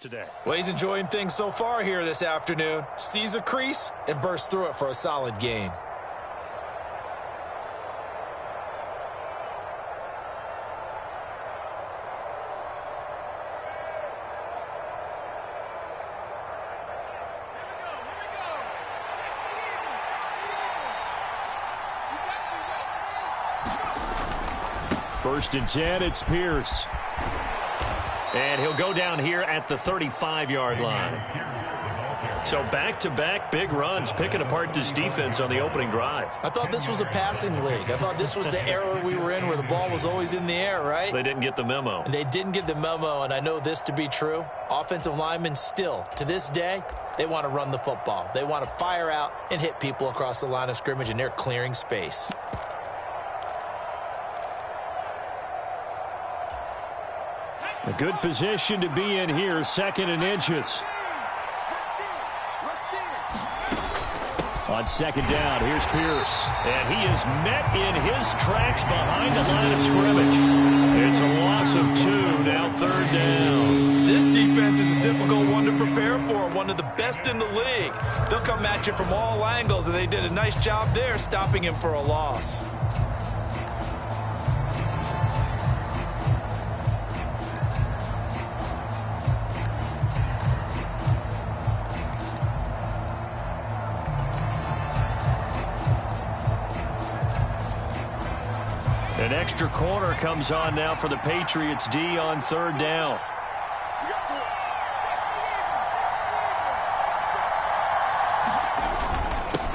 Today. Well, he's enjoying things so far here this afternoon. Sees a crease and bursts through it for a solid gain. First and 10, it's Pierce. And he'll go down here at the 35-yard line. So back-to-back big runs, picking apart this defense on the opening drive. I thought this was a passing league. I thought this was the era we were in where the ball was always in the air, right? They didn't get the memo. And they didn't get the memo, and I know this to be true. Offensive linemen still, to this day, they want to run the football. They want to fire out and hit people across the line of scrimmage, and they're clearing space. A good position to be in here, second and inches. On second down, here's Pierce. And he is met in his tracks behind the line of scrimmage. It's a loss of 2, now third down. This defense is a difficult one to prepare for, one of the best in the league. They'll come at you from all angles, and they did a nice job there stopping him for a loss. An extra corner comes on now for the Patriots D on third down.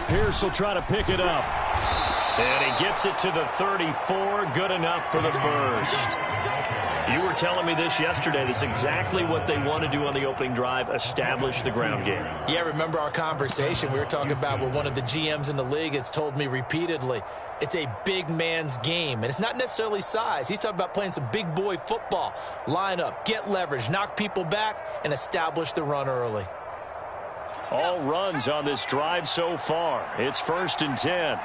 Pierce will try to pick it up. And he gets it to the 34. Good enough for the first. You were telling me this yesterday. This is exactly what they want to do on the opening drive, establish the ground game. Yeah, remember our conversation. We were talking about what one of the GMs in the league has told me repeatedly. It's a big man's game, and it's not necessarily size. He's talking about playing some big boy football. Line up, get leverage, knock people back, and establish the run early. All runs on this drive so far. It's first and 10.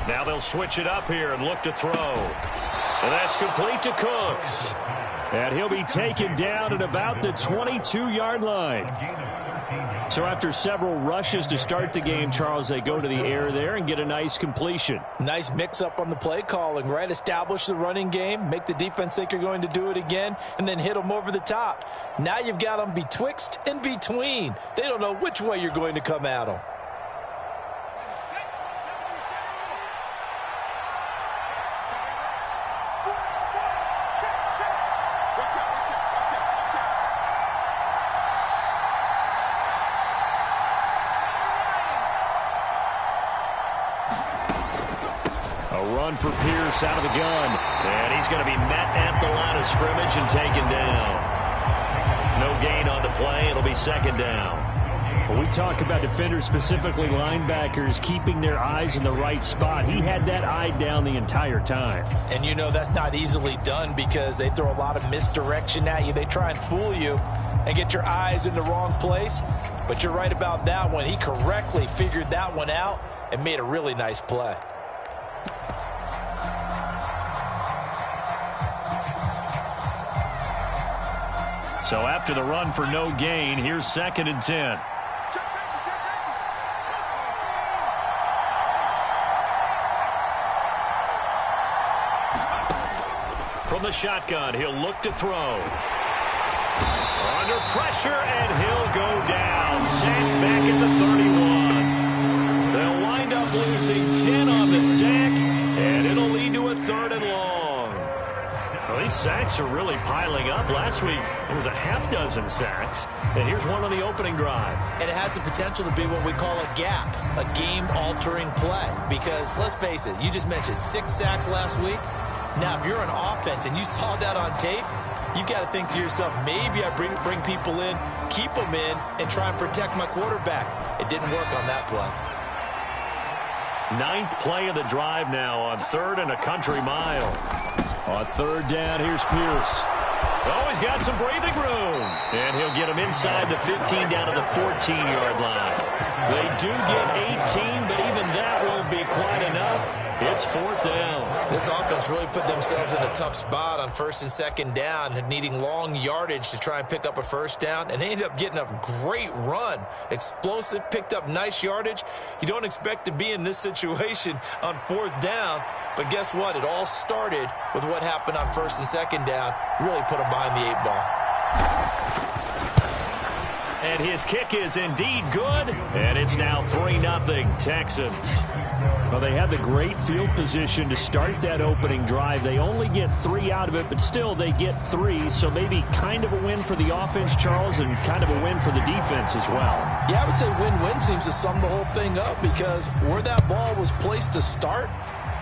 Now they'll switch it up here and look to throw. And that's complete to Cooks. And he'll be taken down at about the 22-yard line. So after several rushes to start the game, Charles, they go to the air there and get a nice completion. Nice mix-up on the play calling, right? Establish the running game, make the defense think you're going to do it again, and then hit them over the top. Now you've got them betwixt and between. They don't know which way you're going to come at them. For Pierce out of the gun. And he's going to be met at the line of scrimmage and taken down. No gain on the play. It'll be second down. When we talk about defenders, specifically linebackers, keeping their eyes in the right spot, he had that eye down the entire time. And you know that's not easily done because they throw a lot of misdirection at you. They try and fool you and get your eyes in the wrong place. But you're right about that one. He correctly figured that one out and made a really nice play. So after the run for no gain, here's second and 10. From the shotgun, he'll look to throw. Under pressure, and he'll go down. Sacked back at the 31. They'll wind up losing 10 on the sack, and it'll lead to a third and long. Well, these sacks are really piling up. Last week, it was a half-dozen sacks. And here's one on the opening drive. And it has the potential to be what we call a gap, a game-altering play. Because, let's face it, you just mentioned 6 sacks last week. Now, if you're an offense and you saw that on tape, you've got to think to yourself, maybe I bring people in, keep them in, and try and protect my quarterback. It didn't work on that play. 9th play of the drive now on 3rd and a country mile. On 3rd down, here's Pierce. Oh, he's got some breathing room. And he'll get him inside the 15 down to the 14-yard line. They do get 18, but even that won't be quite enough. It's 4th down. This offense really put themselves in a tough spot on 1st and 2nd down, needing long yardage to try and pick up a 1st down, and they ended up getting a great run. Explosive, picked up nice yardage. You don't expect to be in this situation on 4th down, but guess what? It all started with what happened on 1st and 2nd down. Really put them behind the 8 ball. And his kick is indeed good, and it's now 3-0 Texans. Well, they had the great field position to start that opening drive. They only get 3 out of it, but still they get 3, so maybe kind of a win for the offense, Charles, and kind of a win for the defense as well. Yeah, I would say win-win seems to sum the whole thing up, because where that ball was placed to start,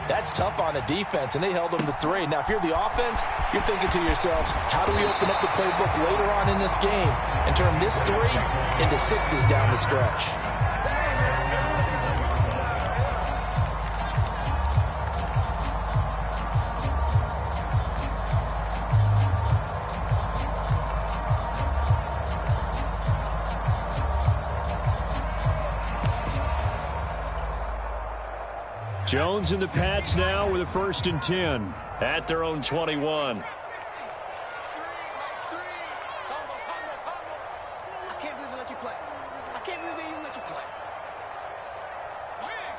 that's tough on the defense, and they held them to 3. Now, if you're the offense, you're thinking to yourselves, how do we open up the playbook later on in this game and turn this 3 into 6s down the stretch? Jones and the Pats now with a 1st and 10 at their own 21.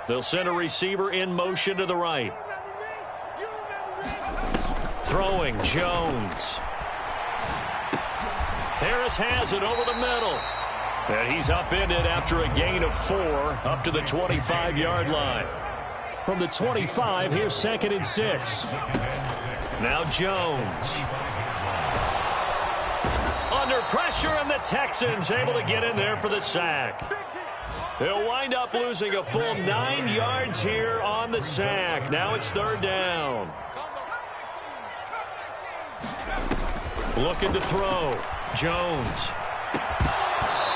They'll send a receiver in motion to the right. Throwing, Jones. Harris has it over the middle. And he's upended after a gain of 4 up to the 25-yard line. From the 25, here's 2nd and 6. Now Jones. Under pressure, and the Texans able to get in there for the sack. They'll wind up losing a full 9 yards here on the sack. Now it's 3rd down. Looking to throw. Jones.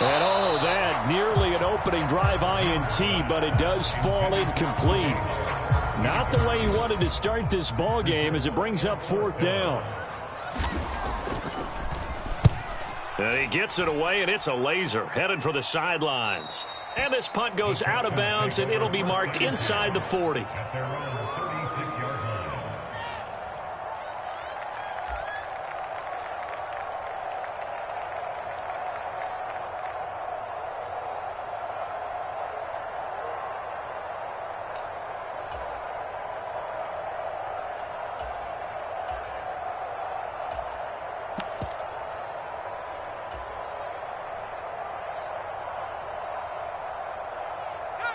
And oh, that nearly an opening drive INT, but it does fall incomplete. Not the way he wanted to start this ball game as it brings up 4th down. And he gets it away, and it's a laser headed for the sidelines. And this punt goes out of bounds, and it'll be marked inside the 40.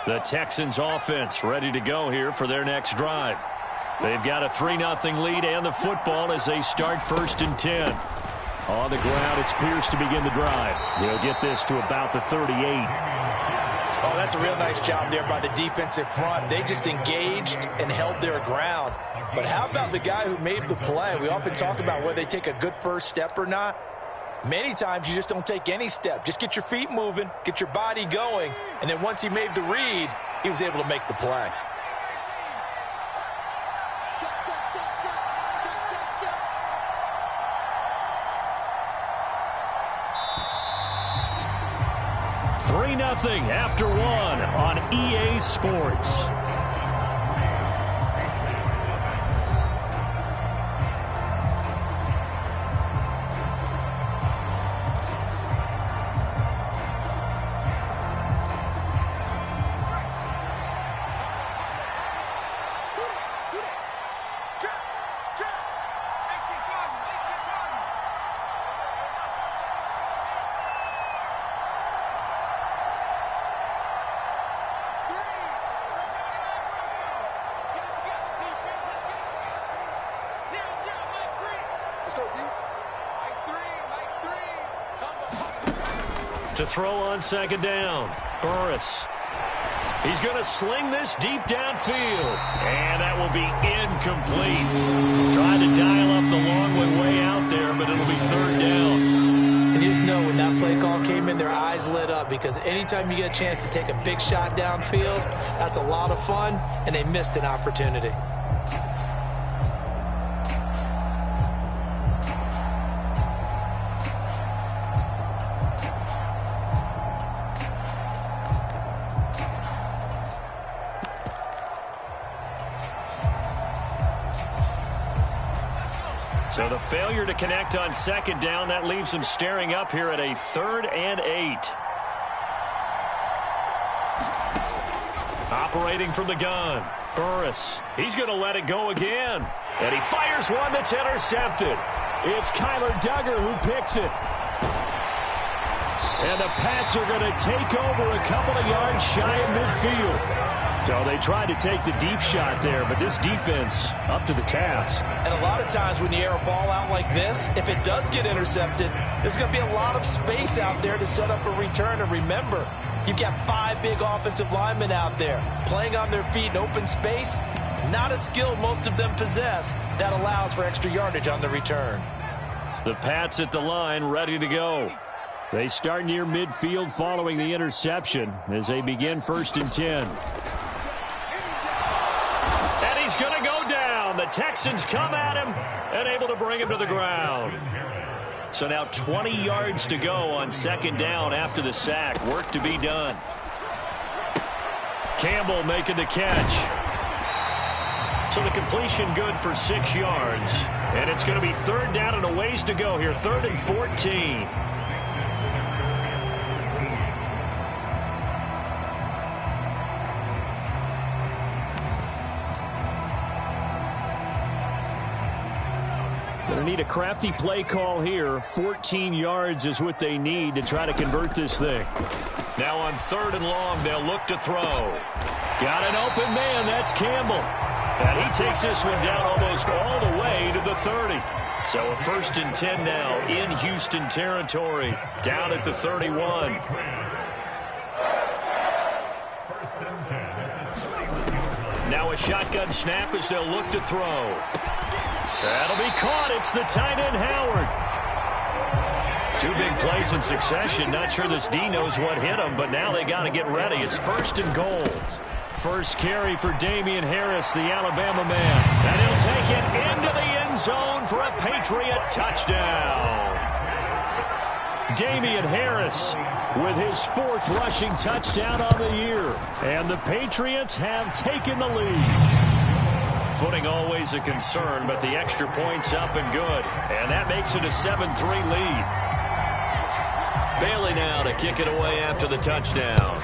The Texans offense ready to go here for their next drive. They've got a 3-0 lead and the football as they start 1st and 10. On the ground, it's Pierce to begin the drive. They'll get this to about the 38. Oh, that's a real nice job there by the defensive front. They just engaged and held their ground. But how about the guy who made the play? We often talk about whether they take a good first step or not. Many times you just don't take any step. Just get your feet moving, get your body going, and then once he made the read, he was able to make the play. Nothing after 1 on EA Sports. To throw on 2nd down, Burris. He's going to sling this deep downfield, and that will be incomplete. Trying to dial up the long way out there, but it'll be 3rd down. And you just know when that play call came in, their eyes lit up, because anytime you get a chance to take a big shot downfield, that's a lot of fun, and they missed an opportunity. So the failure to connect on second down, that leaves them staring up here at a 3rd and 8. Operating from the gun, Burris. He's going to let it go again. And he fires one that's intercepted. It's Kyler Duggar who picks it. And the Pats are going to take over a couple of yards shy of midfield. So they tried to take the deep shot there, but this defense up to the task. And a lot of times when you air a ball out like this, if it does get intercepted, there's going to be a lot of space out there to set up a return. And remember, you've got 5 big offensive linemen out there playing on their feet in open space. Not a skill most of them possess that allows for extra yardage on the return. The Pats at the line, ready to go. They start near midfield following the interception as they begin 1st and 10. And he's going to go down. The Texans come at him and able to bring him to the ground. So now 20 yards to go on 2nd down after the sack. Work to be done. Campbell making the catch. So the completion good for 6 yards. And it's going to be 3rd down and a ways to go here. 3rd and 14. Going to need a crafty play call here. 14 yards is what they need to try to convert this thing. Now on 3rd and long, they'll look to throw. Got an open man. That's Campbell. And he takes this one down almost all the way to the 30. So a 1st and 10 now in Houston territory. Down at the 31. Now a shotgun snap as they'll look to throw. That'll be caught. It's the tight end, Howard. 2 big plays in succession. Not sure this D knows what hit him, but now they got to get ready. It's 1st and goal. First carry for Damian Harris, the Alabama man. And he'll take it into the end zone for a Patriot touchdown. Damian Harris with his 4th rushing touchdown on the year. And the Patriots have taken the lead. Footing always a concern, but the extra point's up and good. And that makes it a 7-3 lead. Bailey now to kick it away after the touchdown.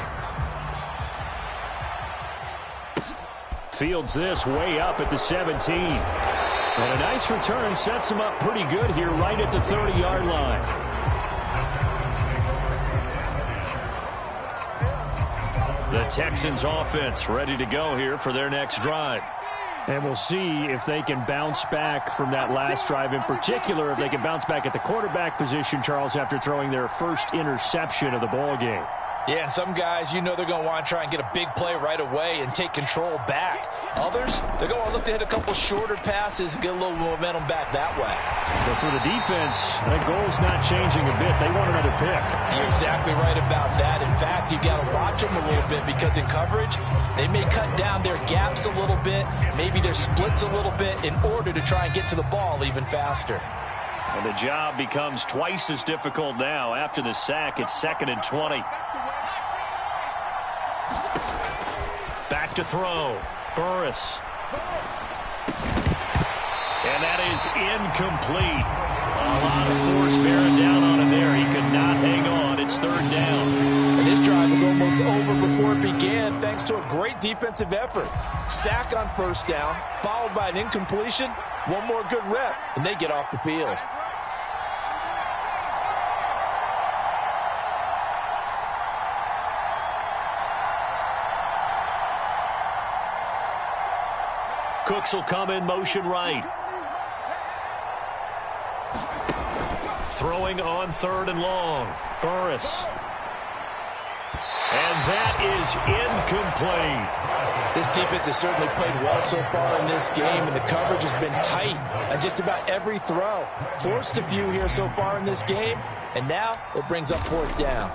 Fields this way up at the 17. And a nice return sets him up pretty good here right at the 30-yard line. The Texans offense ready to go here for their next drive. And we'll see if they can bounce back from that last drive. In particular, if they can bounce back at the quarterback position, Charles, after throwing their first interception of the ball game. Yeah, and some guys, you know they're going to want to try and get a big play right away and take control back. Others, they're going to look to hit a couple shorter passes and get a little momentum back that way. But for the defense, that goal's not changing a bit. They want another pick. You're exactly right about that. In fact, you've got to watch them a little bit because in coverage, they may cut down their gaps a little bit, maybe their splits a little bit in order to try and get to the ball even faster. And the job becomes twice as difficult now. After the sack, it's 2nd and 20. Back to throw. Burris. And that is incomplete. A lot of force bearing down on him there. He could not hang on. It's 3rd down. And this drive was almost over before it began thanks to a great defensive effort. Sack on 1st down, followed by an incompletion. One more good rep, and they get off the field. Cooks will come in motion right. Throwing on 3rd and long. Burris. And that is incomplete. This defense has certainly played well so far in this game, and the coverage has been tight on just about every throw. Forced a few here so far in this game, and now it brings up 4th down.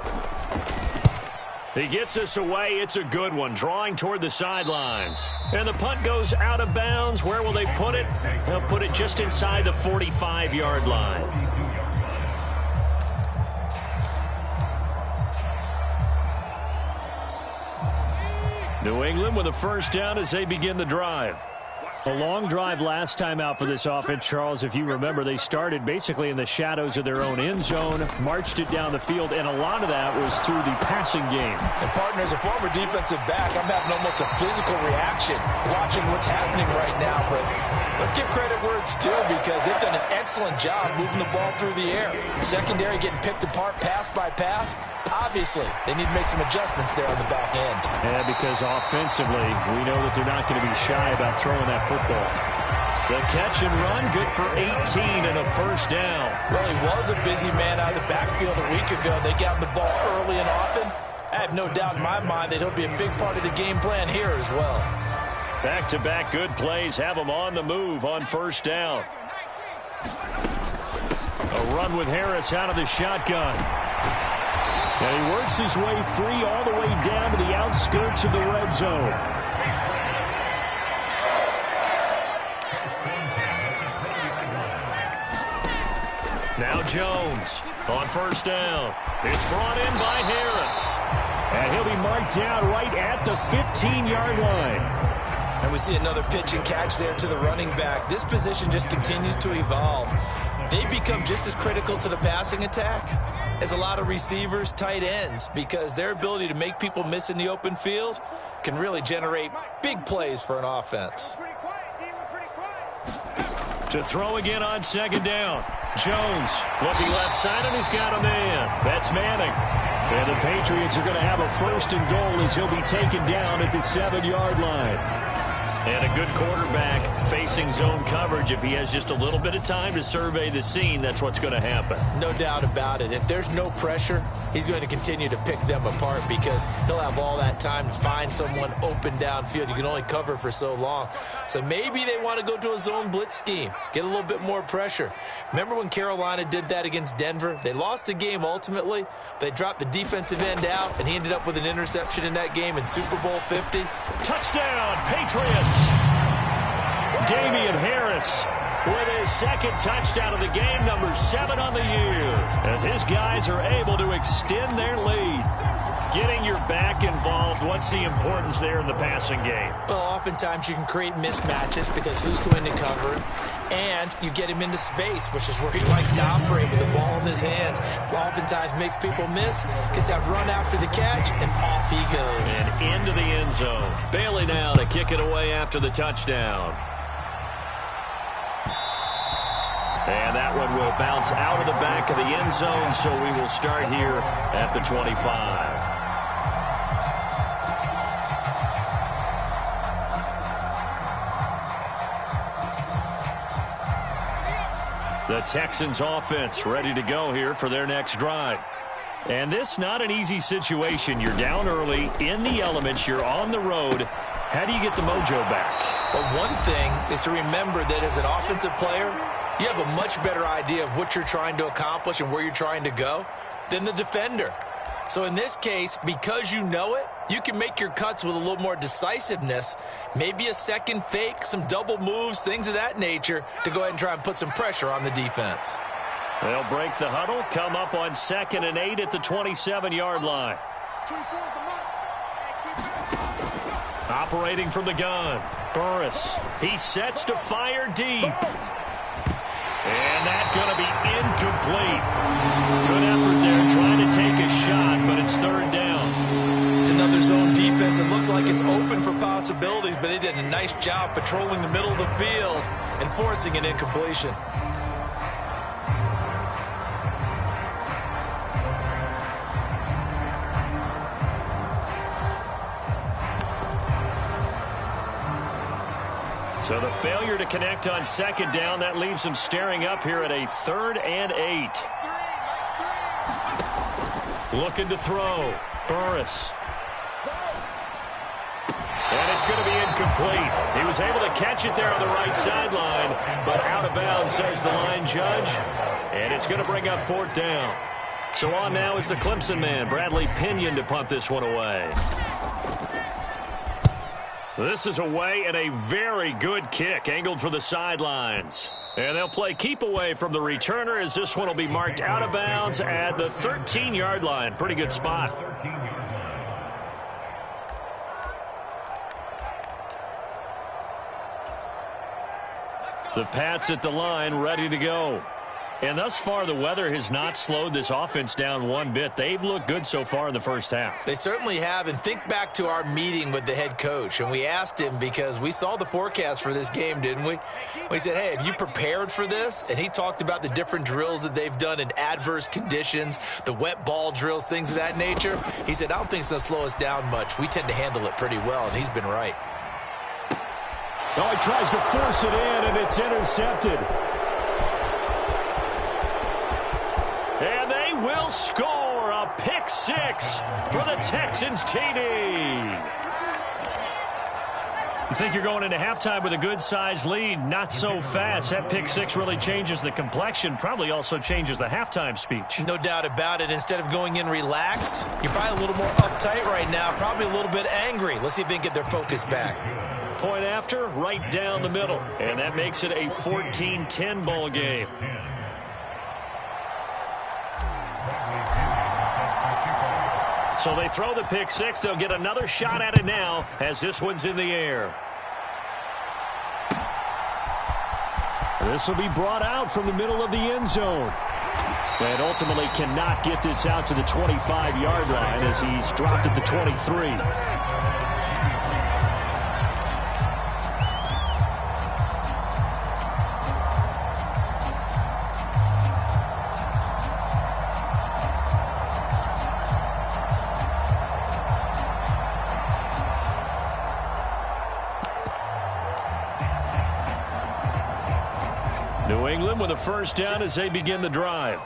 He gets us away. It's a good one. Drawing toward the sidelines. And the punt goes out of bounds. Where will they put it? They'll put it just inside the 45-yard line. New England with a 1st down as they begin the drive. A long drive last time out for this offense, Charles. If you remember, they started basically in the shadows of their own end zone, marched it down the field, and a lot of that was through the passing game. And, partner, as a former defensive back, I'm having almost a physical reaction watching what's happening right now. But let's give credit where it's due because they've done an excellent job moving the ball through the air. Secondary getting picked apart pass by pass. Obviously, they need to make some adjustments there on the back end. Yeah, because offensively, we know that they're not going to be shy about throwing that football. The catch and run, good for 18 and a first down. Well, he was a busy man out of the backfield a week ago. They got him the ball early and often. I have no doubt in my mind that he'll be a big part of the game plan here as well. Back-to-back good plays have him on the move on first down. A run with Harris out of the shotgun. And he works his way free all the way down to the outskirts of the red zone. Now Jones on first down. It's brought in by Harris. And he'll be marked down right at the 15-yard line. And we see another pitch and catch there to the running back. This position just continues to evolve. They become just as critical to the passing attack as a lot of receivers, tight ends, because their ability to make people miss in the open field can really generate big plays for an offense. To throw again on second down. Jones looking left side, and he's got a man. That's Manning. And the Patriots are going to have a first and goal as he'll be taken down at the 7-yard line. And a good quarterback facing zone coverage. If he has just a little bit of time to survey the scene, that's what's going to happen. No doubt about it. If there's no pressure, he's going to continue to pick them apart because he'll have all that time to find someone open downfield. You can only cover for so long. So maybe they want to go to a zone blitz scheme, get a little bit more pressure. Remember when Carolina did that against Denver? They lost the game ultimately. They dropped the defensive end out, and he ended up with an interception in that game in Super Bowl 50. Touchdown, Patriots! Damian Harris with his second touchdown of the game, number 7 on the year, as his guys are able to extend their lead. Getting your back involved, what's the importance there in the passing game? Well, oftentimes you can create mismatches because who's going to cover him, and you get him into space, which is where he likes to operate with the ball in his hands. Oftentimes makes people miss, gets that run after the catch, and off he goes. And into the end zone. Bailey now to kick it away after the touchdown. And that one will bounce out of the back of the end zone, so we will start here at the 25. The Texans offense ready to go here for their next drive. And this not an easy situation. You're down early, in the elements, you're on the road. How do you get the mojo back? Well, one thing is to remember that as an offensive player, you have a much better idea of what you're trying to accomplish and where you're trying to go than the defender. So in this case, because you know it, you can make your cuts with a little more decisiveness, maybe a second fake, some double moves, things of that nature, to go ahead and try and put some pressure on the defense. They'll break the huddle, come up on 2nd and 8 at the 27-yard line. Operating from the gun, Burris. He sets to fire deep. And that's going to be incomplete. Good effort there trying to take a shot, but it's 3rd down. It's another zone defense. It looks like it's open for possibilities, but they did a nice job patrolling the middle of the field and forcing an incompletion. So the failure to connect on 2nd down, that leaves them staring up here at a 3rd and 8. Looking to throw. Burris. And it's going to be incomplete. He was able to catch it there on the right sideline, but out of bounds, says the line judge. And it's going to bring up 4th down. So on now is the Clemson man, Bradley Pinion, to punt this one away. This is away and a very good kick, angled for the sidelines. And they'll play keep away from the returner as this one will be marked out of bounds at the 13-yard line. Pretty good spot. The Pats at the line, ready to go. And thus far, the weather has not slowed this offense down one bit. They've looked good so far in the first half. They certainly have. And think back to our meeting with the head coach. And we asked him, because we saw the forecast for this game, didn't we? We said, hey, have you prepared for this? And he talked about the different drills that they've done in adverse conditions, the wet ball drills, things of that nature. He said, I don't think it's going to slow us down much. We tend to handle it pretty well, and he's been right. Oh, he tries to force it in, and it's intercepted. And they will score a pick six for the Texans TD. You think you're going into halftime with a good-sized lead? Not so fast. That pick six really changes the complexion, probably also changes the halftime speech. No doubt about it. Instead of going in relaxed, you're probably a little more uptight right now, probably a little bit angry. Let's see if they can get their focus back. Point after, right down the middle. And that makes it a 14-10 ball game. So they throw the pick six. They'll get another shot at it now as this one's in the air. This will be brought out from the middle of the end zone. And ultimately cannot get this out to the 25-yard line as he's dropped at the 23. New England with a first down as they begin the drive.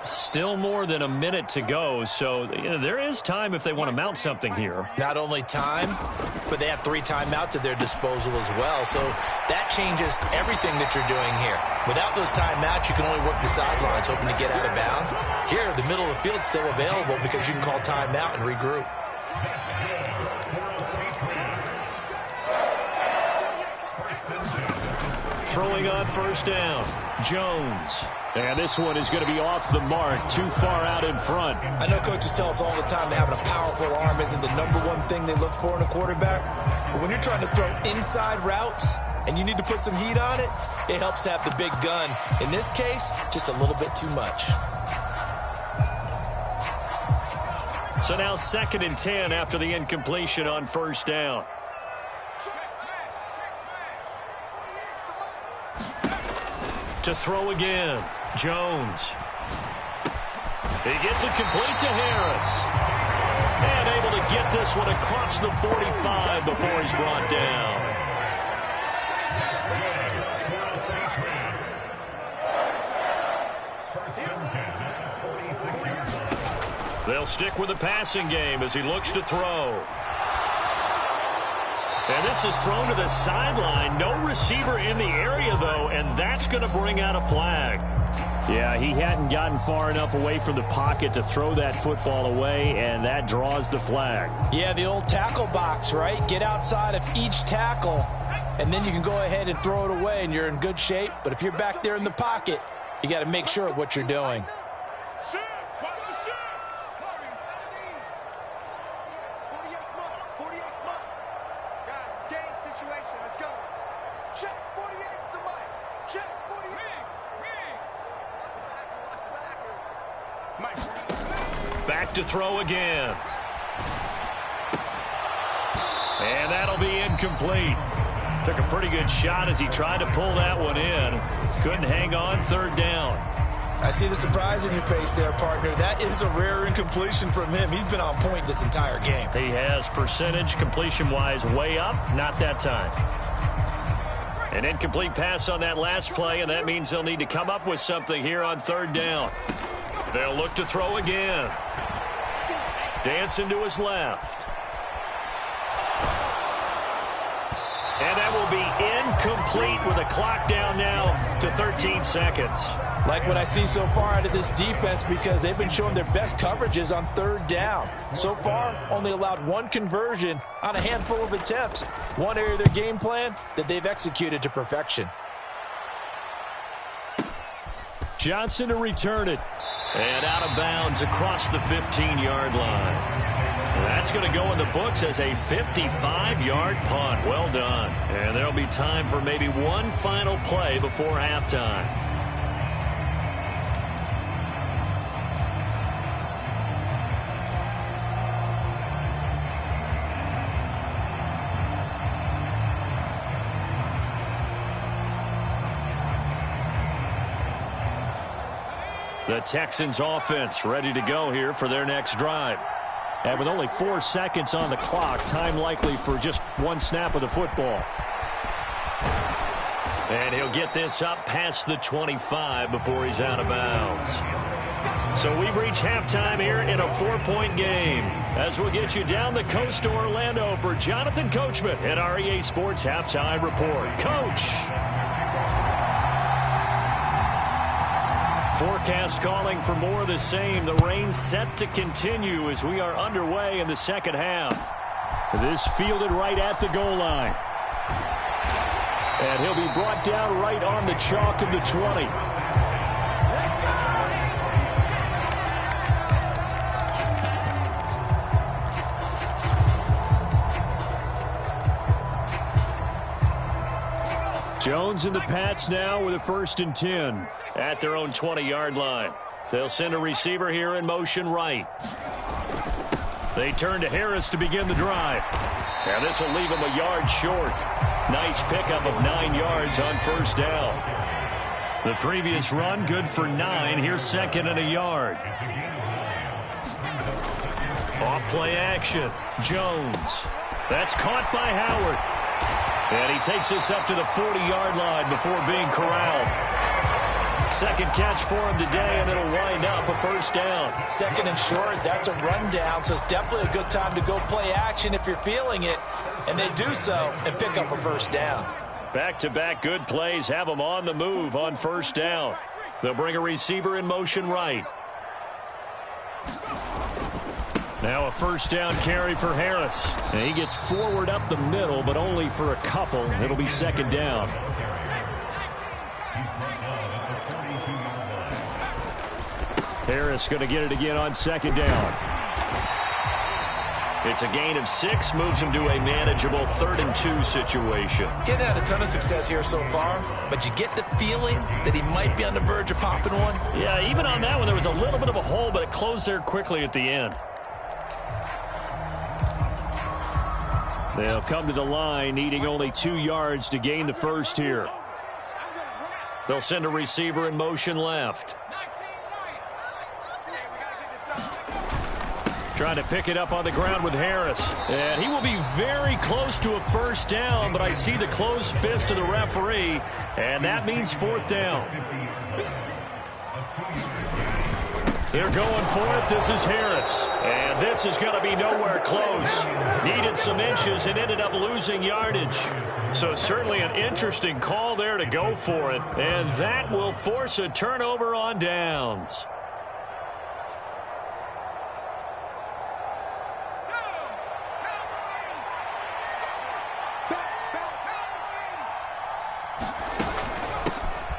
Still more than a minute to go, so there is time if they want to mount something here. Not only time, but they have 3 timeouts at their disposal as well, so that changes everything that you're doing here. Without those timeouts, you can only work the sidelines, hoping to get out of bounds. Here, the middle of the field's still available because you can call timeout and regroup. Throwing on first down, Jones. And this one is going to be off the mark, too far out in front. I know coaches tell us all the time that having a powerful arm isn't the #1 thing they look for in a quarterback. But when you're trying to throw inside routes and you need to put some heat on it, it helps have the big gun. In this case, just a little bit too much. So now 2nd and 10 after the incompletion on first down. To throw again, Jones. He gets it complete to Harris. And able to get this one across the 45 before he's brought down. They'll stick with the passing game as he looks to throw. And this is thrown to the sideline. No receiver in the area, though, and that's going to bring out a flag. Yeah, he hadn't gotten far enough away from the pocket to throw that football away, and that draws the flag. Yeah, the old tackle box, right? Get outside of each tackle, and then you can go ahead and throw it away, and you're in good shape. But if you're back there in the pocket, you got to make sure of what you're doing. Back to throw again. And that'll be incomplete. Took a pretty good shot as he tried to pull that one in. Couldn't hang on, 3rd down. I see the surprise in your face there, partner. That is a rare incompletion from him. He's been on point this entire game. He has percentage completion-wise way up. Not that time. An incomplete pass on that last play, and that means they'll need to come up with something here on 3rd down. They'll look to throw again. Dancing to his left. And that will be incomplete with a clock down now to 13 seconds. Like what I see so far out of this defense, because they've been showing their best coverages on 3rd down. So far, only allowed 1 conversion on a handful of attempts. One area of their game plan that they've executed to perfection. Johnson to return it. And out of bounds across the 15-yard line. That's going to go in the books as a 55-yard punt. Well done. And there'll be time for maybe one final play before halftime. The Texans offense ready to go here for their next drive. And with only 4 seconds on the clock, time likely for just one snap of the football. And he'll get this up past the 25 before he's out of bounds. So we've reached halftime here in a 4-point game. As we'll get you down the coast to Orlando for Jonathan Coachman at our EA Sports Halftime Report. Coach! Forecast calling for more of the same. The rain set to continue as we are underway in the second half. This fielded right at the goal line. And he'll be brought down right on the chalk of the 20. Jones and the Pats now with a 1st and 10 at their own 20-yard line. They'll send a receiver here in motion right. They turn to Harris to begin the drive. And this will leave him a yard short. Nice pickup of 9 yards on 1st down. The previous run good for 9. Here's 2nd and a yard. Off play action. Jones. That's caught by Howard. And he takes this up to the 40-yard line before being corralled. 2nd catch for him today, and it'll wind up a 1st down. 2nd and short, that's a rundown, so it's definitely a good time to go play action if you're feeling it. And they do so and pick up a 1st down. Back-to-back good plays have them on the move on 1st down. They'll bring a receiver in motion right. Now a 1st down carry for Harris. And he gets forward up the middle, but only for a couple. It'll be 2nd down. Harris going to get it again on 2nd down. It's a gain of 6, moves him to a manageable 3rd and 2 situation. Getting had a ton of success here so far, but you get the feeling that he might be on the verge of popping one. Yeah, even on that one, there was a little bit of a hole, but it closed there quickly at the end. They'll come to the line, needing only 2 yards to gain the 1st here. They'll send a receiver in motion left. Trying to pick it up on the ground with Harris. And he will be very close to a 1st down, but I see the closed fist of the referee, and that means 4th down. They're going for it. This is Harris. And this is going to be nowhere close. Needed some inches and ended up losing yardage. So certainly an interesting call there to go for it. And that will force a turnover on downs.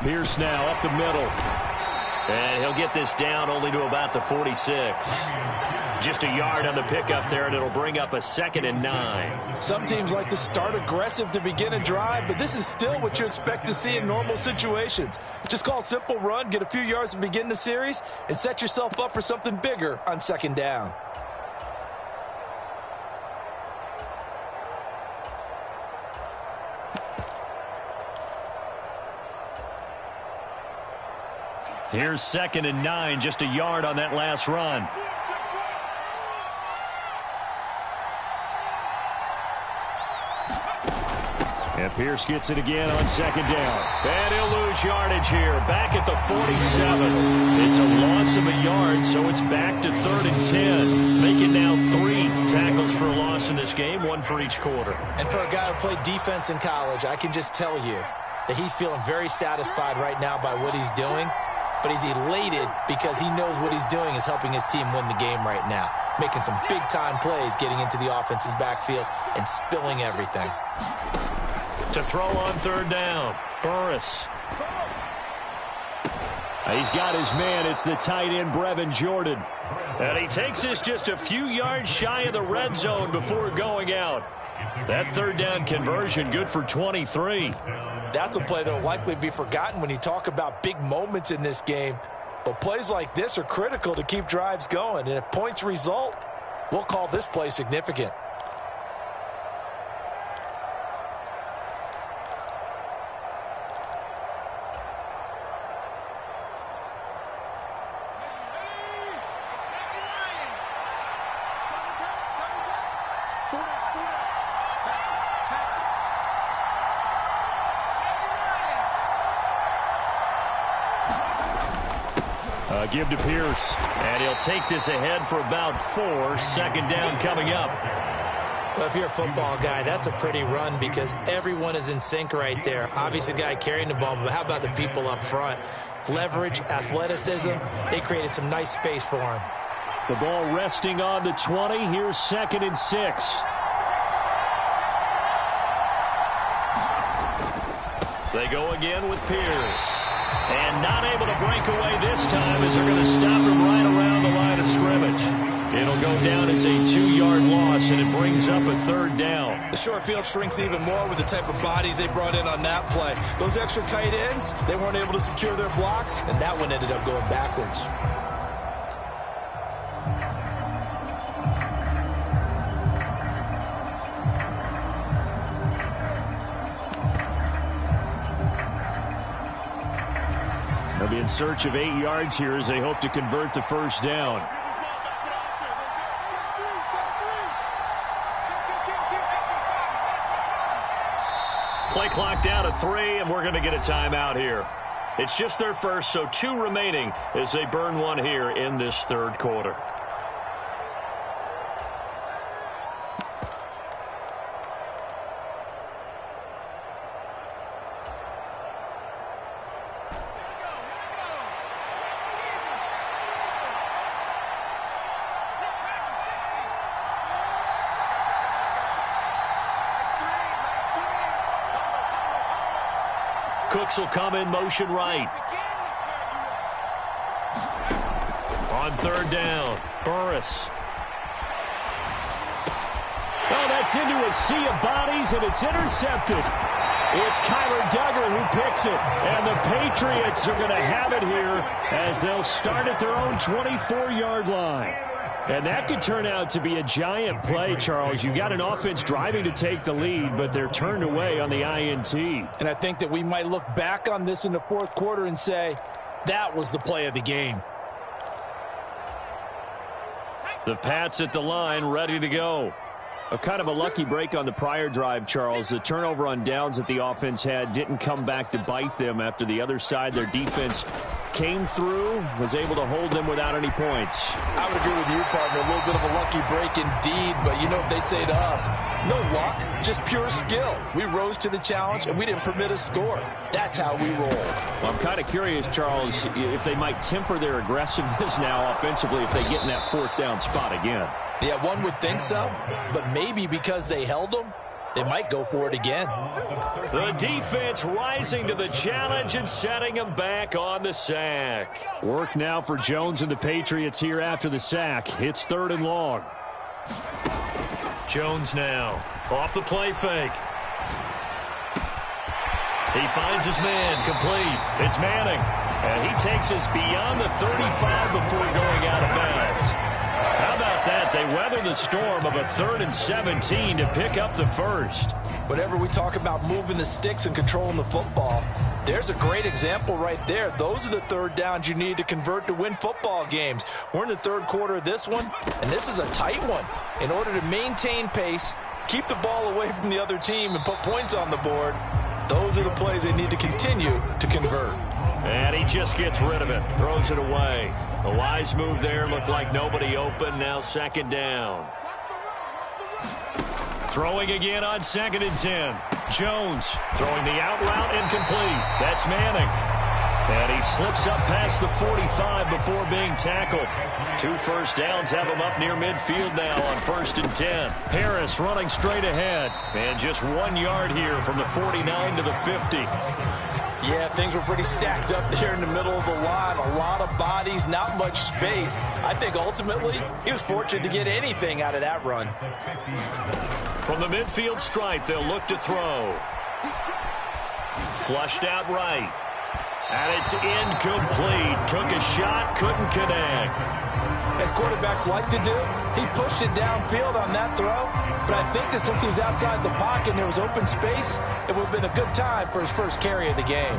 Pierce now up the middle. And he'll get this down only to about the 46. Just a yard on the pickup there, and it'll bring up a 2nd and 9. Some teams like to start aggressive to begin a drive, but this is still what you expect to see in normal situations. Just call a simple run, get a few yards to begin the series, and set yourself up for something bigger on 2nd down. Here's 2nd and 9, just a yard on that last run. And Pierce gets it again on 2nd down. And he'll lose yardage here, back at the 47. It's a loss of a yard, so it's back to 3rd and 10. Making now 3 tackles for a loss in this game, 1 for each quarter. And for a guy who played defense in college, I can just tell you that he's feeling very satisfied right now by what he's doing. But he's elated because he knows what he's doing is helping his team win the game right now. Making some big-time plays, getting into the offense's backfield, and spilling everything. To throw on 3rd down, Burris. He's got his man. It's the tight end, Brevin Jordan. And he takes this just a few yards shy of the red zone before going out. That third down conversion good for 23. That's a play that will likely be forgotten when you talk about big moments in this game. But plays like this are critical to keep drives going. And if points result, we'll call this play significant. Give to Pierce, and he'll take this ahead for about 4. Second down coming up. Well, if you're a football guy, that's a pretty run because everyone is in sync right there. Obviously, the guy carrying the ball, but how about the people up front? Leverage, athleticism, they created some nice space for him. The ball resting on the 20. Here's 2nd and 6. They go again with Pierce. And not able to break away this time as they're going to stop him right around the line of scrimmage. It'll go down as a 2-yard loss, and it brings up a 3rd down. The short field shrinks even more with the type of bodies they brought in on that play. Those extra tight ends, they weren't able to secure their blocks, and that one ended up going backwards. They'll be in search of 8 yards here as they hope to convert the first down. Play clock down to 3, and we're going to get a timeout here. It's just their first, so 2 remaining as they burn one here in this third quarter. Cooks will come in motion right. On 3rd down, Burris. Oh, that's into a sea of bodies, and it's intercepted. It's Kyler Duggar who picks it, and the Patriots are going to have it here as they'll start at their own 24-yard line. And that could turn out to be a giant play, Charles. You got an offense driving to take the lead, but they're turned away on the INT. And I think that we might look back on this in the fourth quarter and say, that was the play of the game. The Pats at the line, ready to go. A kind of a lucky break on the prior drive, Charles. The turnover on downs that the offense had didn't come back to bite them after the other side. Their defense came through, was able to hold them without any points. I would agree with you, partner. A little bit of a lucky break indeed, but you know what they'd say to us? No luck, just pure skill. We rose to the challenge, and we didn't permit a score. That's how we roll. Well, I'm kind of curious, Charles, if they might temper their aggressiveness now offensively if they get in that 4th down spot again. Yeah, one would think so, but maybe because they held them, they might go for it again. The defense rising to the challenge and setting them back on the sack. Work now for Jones and the Patriots here after the sack. It's 3rd and long. Jones now off the play fake. He finds his man complete. It's Manning. And he takes us beyond the 35 before going out of bounds. How about that? They weather the storm of a 3rd and 17 to pick up the first. Whenever we talk about moving the sticks and controlling the football, there's a great example right there. Those are the 3rd downs you need to convert to win football games. We're in the 3rd quarter of this one, and this is a tight one. In order to maintain pace, keep the ball away from the other team, and put points on the board, those are the plays they need to continue to convert. And he just gets rid of it, throws it away. A wise move there, looked like nobody open, now 2nd down. Throwing again on 2nd and 10. Jones throwing the out route incomplete. That's Manning. And he slips up past the 45 before being tackled. 2 first downs have him up near midfield now on 1st and 10. Harris running straight ahead. And just 1 yard here from the 49 to the 50. Yeah, things were pretty stacked up there in the middle of the line. A lot of bodies, not much space. I think ultimately he was fortunate to get anything out of that run. From the midfield stripe, they'll look to throw. Flushed out right. And it's incomplete. Took a shot, couldn't connect. As quarterbacks like to do, he pushed it downfield on that throw. But I think that since he was outside the pocket and there was open space, it would have been a good time for his first carry of the game.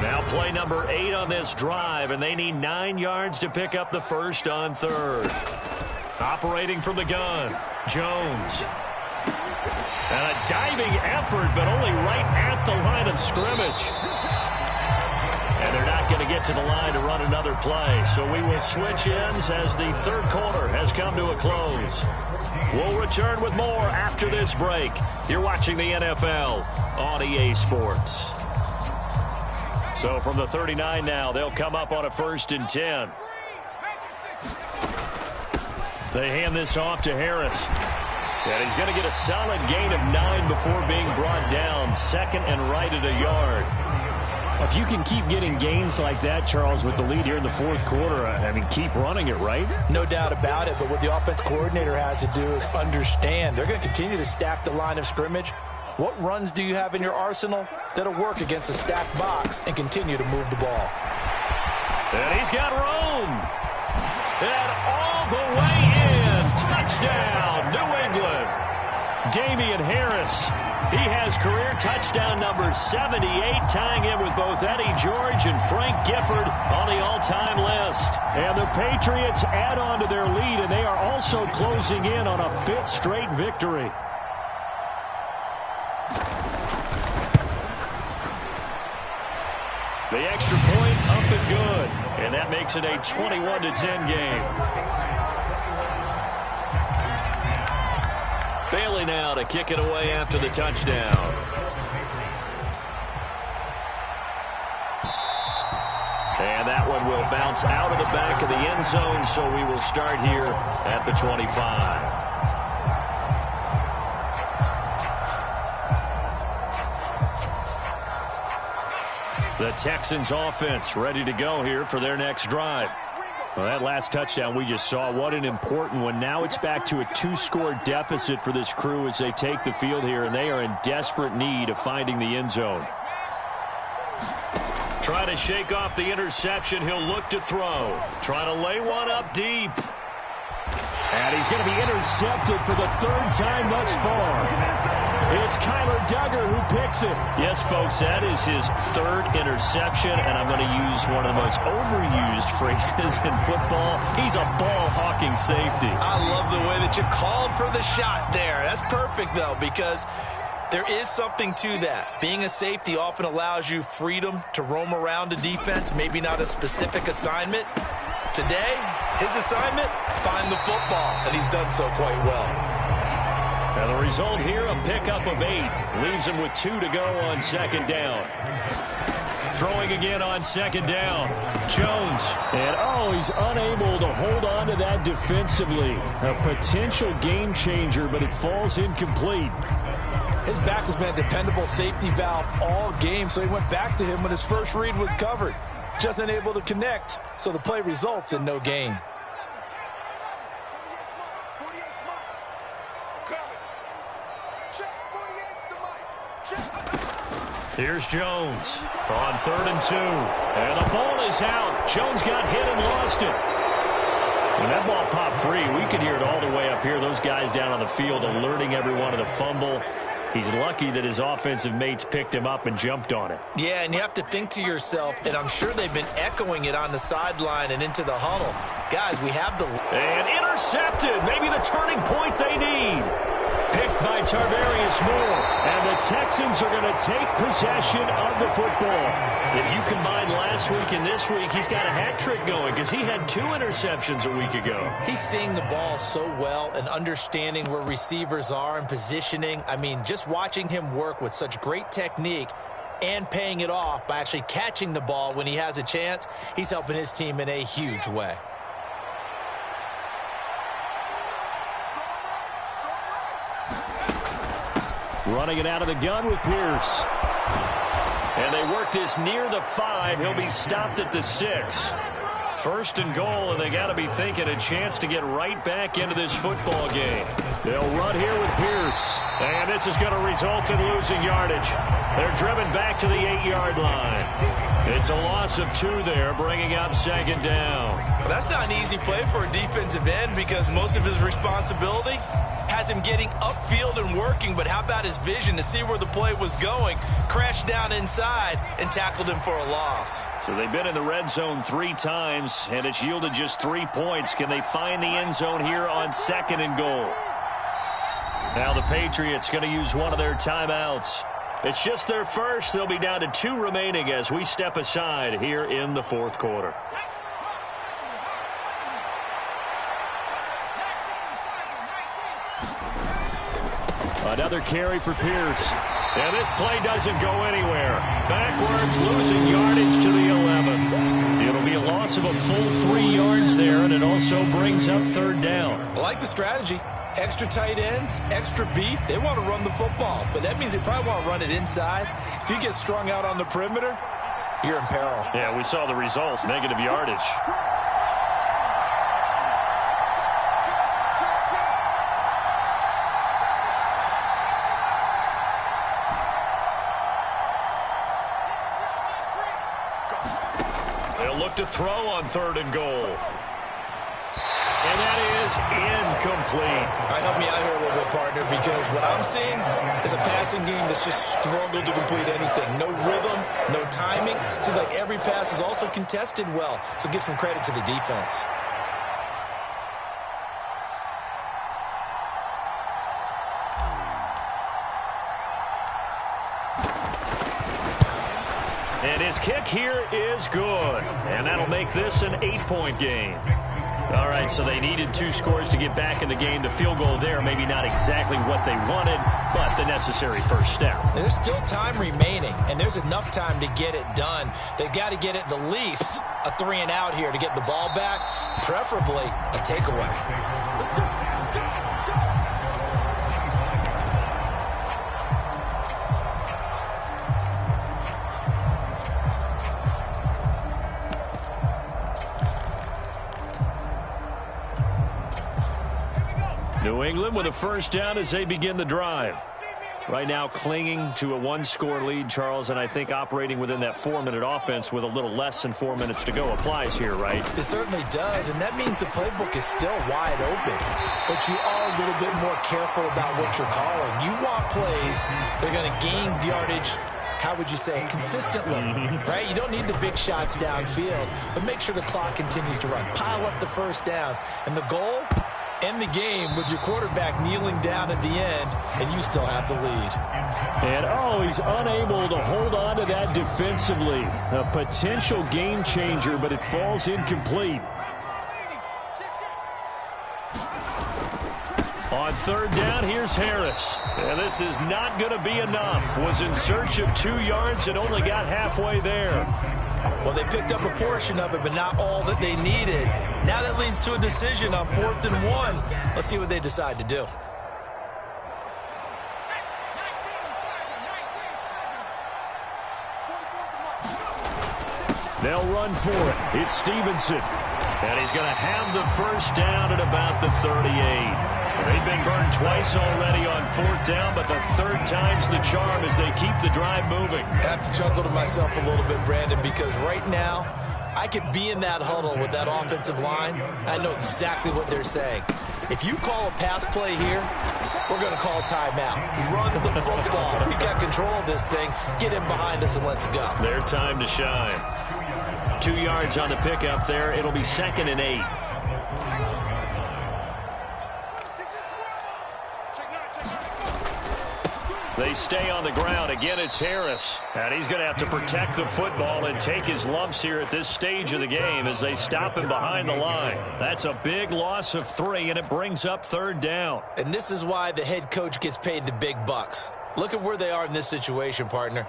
Now play number 8 on this drive, and they need 9 yards to pick up the first on third. Operating from the gun, Jones. And a diving effort, but only right at the line of scrimmage. And they're not going to get to the line to run another play. So we will switch ends as the third quarter has come to a close. We'll return with more after this break. You're watching the NFL on EA Sports. So from the 39 now, they'll come up on a 1st and 10. They hand this off to Harris. And he's going to get a solid gain of 9 before being brought down. Second and right at a yard. If you can keep getting gains like that, Charles, with the lead here in the fourth quarter, I mean, keep running it, right? No doubt about it, but what the offense coordinator has to do is understand. They're going to continue to stack the line of scrimmage. What runs do you have in your arsenal that'll work against a stacked box and continue to move the ball? And he's got room. And all the way in. Touchdown, New England. Damian Harris. He has career touchdown number 78, tying in with both Eddie George and Frank Gifford on the all-time list. And the Patriots add on to their lead, and they are also closing in on a 5th straight victory. The extra point up and good. And that makes it a 21-10 game. Bailey now to kick it away after the touchdown. And that one will bounce out of the back of the end zone, so we will start here at the 25. The Texans offense ready to go here for their next drive. Well, that last touchdown we just saw, what an important one. Now it's back to a 2-score deficit for this crew as they take the field here, and they are in desperate need of finding the end zone. Trying to shake off the interception. He'll look to throw. Trying to lay one up deep. And he's going to be intercepted for the 3rd time thus far. It's Kyler Duggar who picks it. Yes, folks, that is his 3rd interception, and I'm going to use one of the most overused phrases in football. He's a ball-hawking safety. I love the way that you called for the shot there. That's perfect, though, because there is something to that. Being a safety often allows you freedom to roam around a defense, maybe not a specific assignment. Today, his assignment, find the football, and he's done so quite well. And the result here, a pickup of 8. Leaves him with 2 to go on 2nd down. Throwing again on 2nd down. Jones. And, he's unable to hold on to that defensively. A potential game changer, but it falls incomplete. His back has been a dependable safety valve all game, so he went back to him when his first read was covered. Just unable to connect, so the play results in no gain. Here's Jones on 3rd and 2. And the ball is out. Jones got hit and lost it. When that ball popped free, we could hear it all the way up here. Those guys down on the field alerting everyone of the fumble. He's lucky that his offensive mates picked him up and jumped on it. Yeah, and you have to think to yourself, and I'm sure they've been echoing it on the sideline and into the huddle. Guys, we have the... And intercepted. Maybe the turning point they need. Picked by Tarvarius Moore. And the Texans are going to take possession of the football. If you combine last week and this week, he's got a hat trick going because he had 2 interceptions a week ago. He's seeing the ball so well and understanding where receivers are and positioning. I mean, just watching him work with such great technique and paying it off by actually catching the ball when he has a chance, he's helping his team in a huge way. Running it out of the gun with Pierce. And they work this near the 5. He'll be stopped at the 6. First and goal, and they got to be thinking a chance to get right back into this football game. They'll run here with Pierce. And this is going to result in losing yardage. They're driven back to the 8-yard line. It's a loss of 2 there, bringing up second down. Well, that's not an easy play for a defensive end because most of his responsibility has him getting upfield and working, but how about his vision to see where the play was going, crashed down inside, and tackled him for a loss. So they've been in the red zone 3 times, and it's yielded just 3 points. Can they find the end zone here on second and goal? Now the Patriots going to use one of their timeouts. It's just their first. They'll be down to 2 remaining as we step aside here in the 4th quarter. Another carry for Pierce. And this play doesn't go anywhere. Backwards, losing yardage to the 11. It'll be a loss of a full 3 yards there, and it also brings up third down. I like the strategy. Extra tight ends, extra beef. They want to run the football, but that means they probably want to run it inside. If you get strung out on the perimeter, you're in peril. Yeah, we saw the results, negative yardage. To throw on third and goal. And that is incomplete. All right, help me out here a little bit, partner, because what I'm seeing is a passing game that's just struggled to complete anything. No rhythm, no timing. Seems like every pass is also contested well, so give some credit to the defense. And his kick here is good. And that'll make this an 8-point game. All right, so they needed 2 scores to get back in the game. The field goal there, maybe not exactly what they wanted, but the necessary first step. There's still time remaining, and there's enough time to get it done. They've got to get at the least a 3-and-out here to get the ball back, preferably a takeaway. New England with a first down as they begin the drive. Right now clinging to a 1-score lead, Charles, and I think operating within that 4-minute offense with a little less than 4 minutes to go applies here, right? It certainly does, and that means the playbook is still wide open. But you are a little bit more careful about what you're calling. You want plays that are going to gain yardage, how would you say, consistently, right? You don't need the big shots downfield, but make sure the clock continues to run. Pile up the first downs, and the goal, end the game with your quarterback kneeling down at the end, and you still have the lead. And, he's unable to hold on to that defensively. A potential game changer, but it falls incomplete. On third down, here's Harris. And this is not going to be enough. Was in search of 2 yards and only got halfway there. Well, they picked up a portion of it, but not all that they needed. Now that leads to a decision on 4th and 1. Let's see what they decide to do. They'll run for it. It's Stevenson. And he's going to have the first down at about the 38. They've been burned twice already on 4th down, but the 3rd time's the charm as they keep the drive moving. I have to chuckle to myself a little bit, Brandon, because right now I could be in that huddle with that offensive line. I know exactly what they're saying. If you call a pass play here, we're going to call timeout. Run the football. We got control of this thing. Get in behind us and let's go. Their time to shine. 2 yards on the pickup there. It'll be 2nd and 8. They stay on the ground. Again, it's Harris. And he's going to have to protect the football and take his lumps here at this stage of the game as they stop him behind the line. That's a big loss of 3, and it brings up 3rd down. And this is why the head coach gets paid the big bucks. Look at where they are in this situation, partner.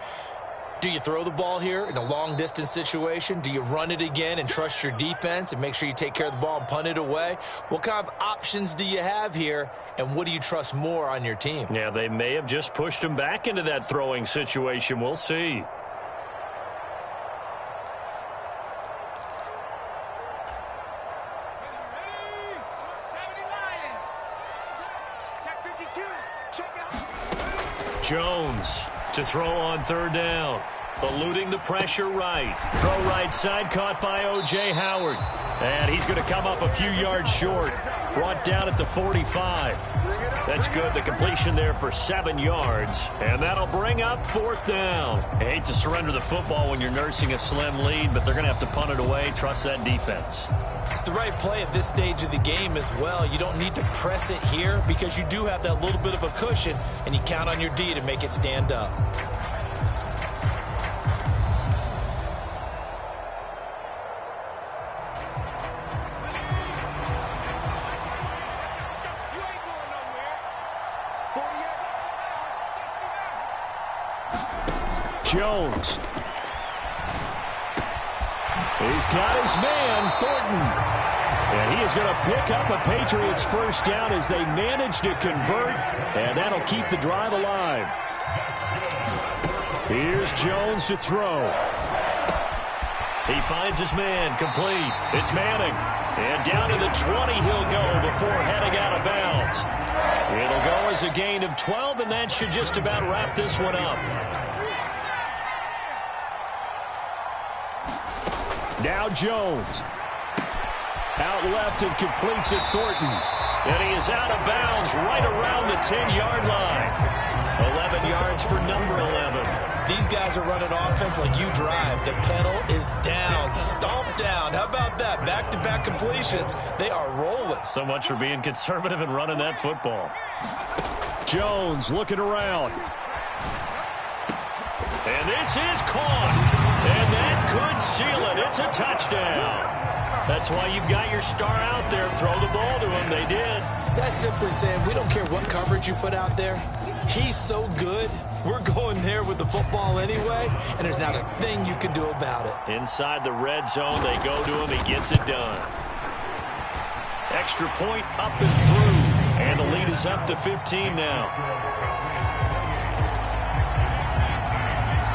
Do you throw the ball here in a long-distance situation? Do you run it again and trust your defense and make sure you take care of the ball and punt it away? What kind of options do you have here, and what do you trust more on your team? Yeah, they may have just pushed him back into that throwing situation. We'll see. Jones to throw on third down. Eluding the pressure right. Throw right side, caught by O.J. Howard. And he's going to come up a few yards short. Brought down at the 45. That's good. The completion there for 7 yards. And that'll bring up fourth down. I hate to surrender the football when you're nursing a slim lead, but they're going to have to punt it away. Trust that defense. It's the right play at this stage of the game as well. You don't need to press it here because you do have that little bit of a cushion, and you count on your D to make it stand up. Jones. He's got his man, Thornton. And he is going to pick up a Patriots first down as they manage to convert, and that'll keep the drive alive. Here's Jones to throw. He finds his man, complete. It's Manning. And down to the 20 he'll go before heading out of bounds. It'll go as a gain of 12, and that should just about wrap this one up. Now Jones. Out left and complete to Thornton. And he is out of bounds right around the 10-yard line. 11 yards for number 11. These guys are running offense like you drive. The pedal is down, stomped down. How about that? Back-to-back completions. They are rolling. So much for being conservative and running that football. Jones looking around. And this is caught. And that could seal it. It's a touchdown. That's why you've got your star out there. Throw the ball to him. They did. That's simply saying we don't care what coverage you put out there. He's so good. We're going there with the football anyway, and there's not a thing you can do about it. Inside the red zone, they go to him. He gets it done. Extra point up and through. And the lead is up to 15 now.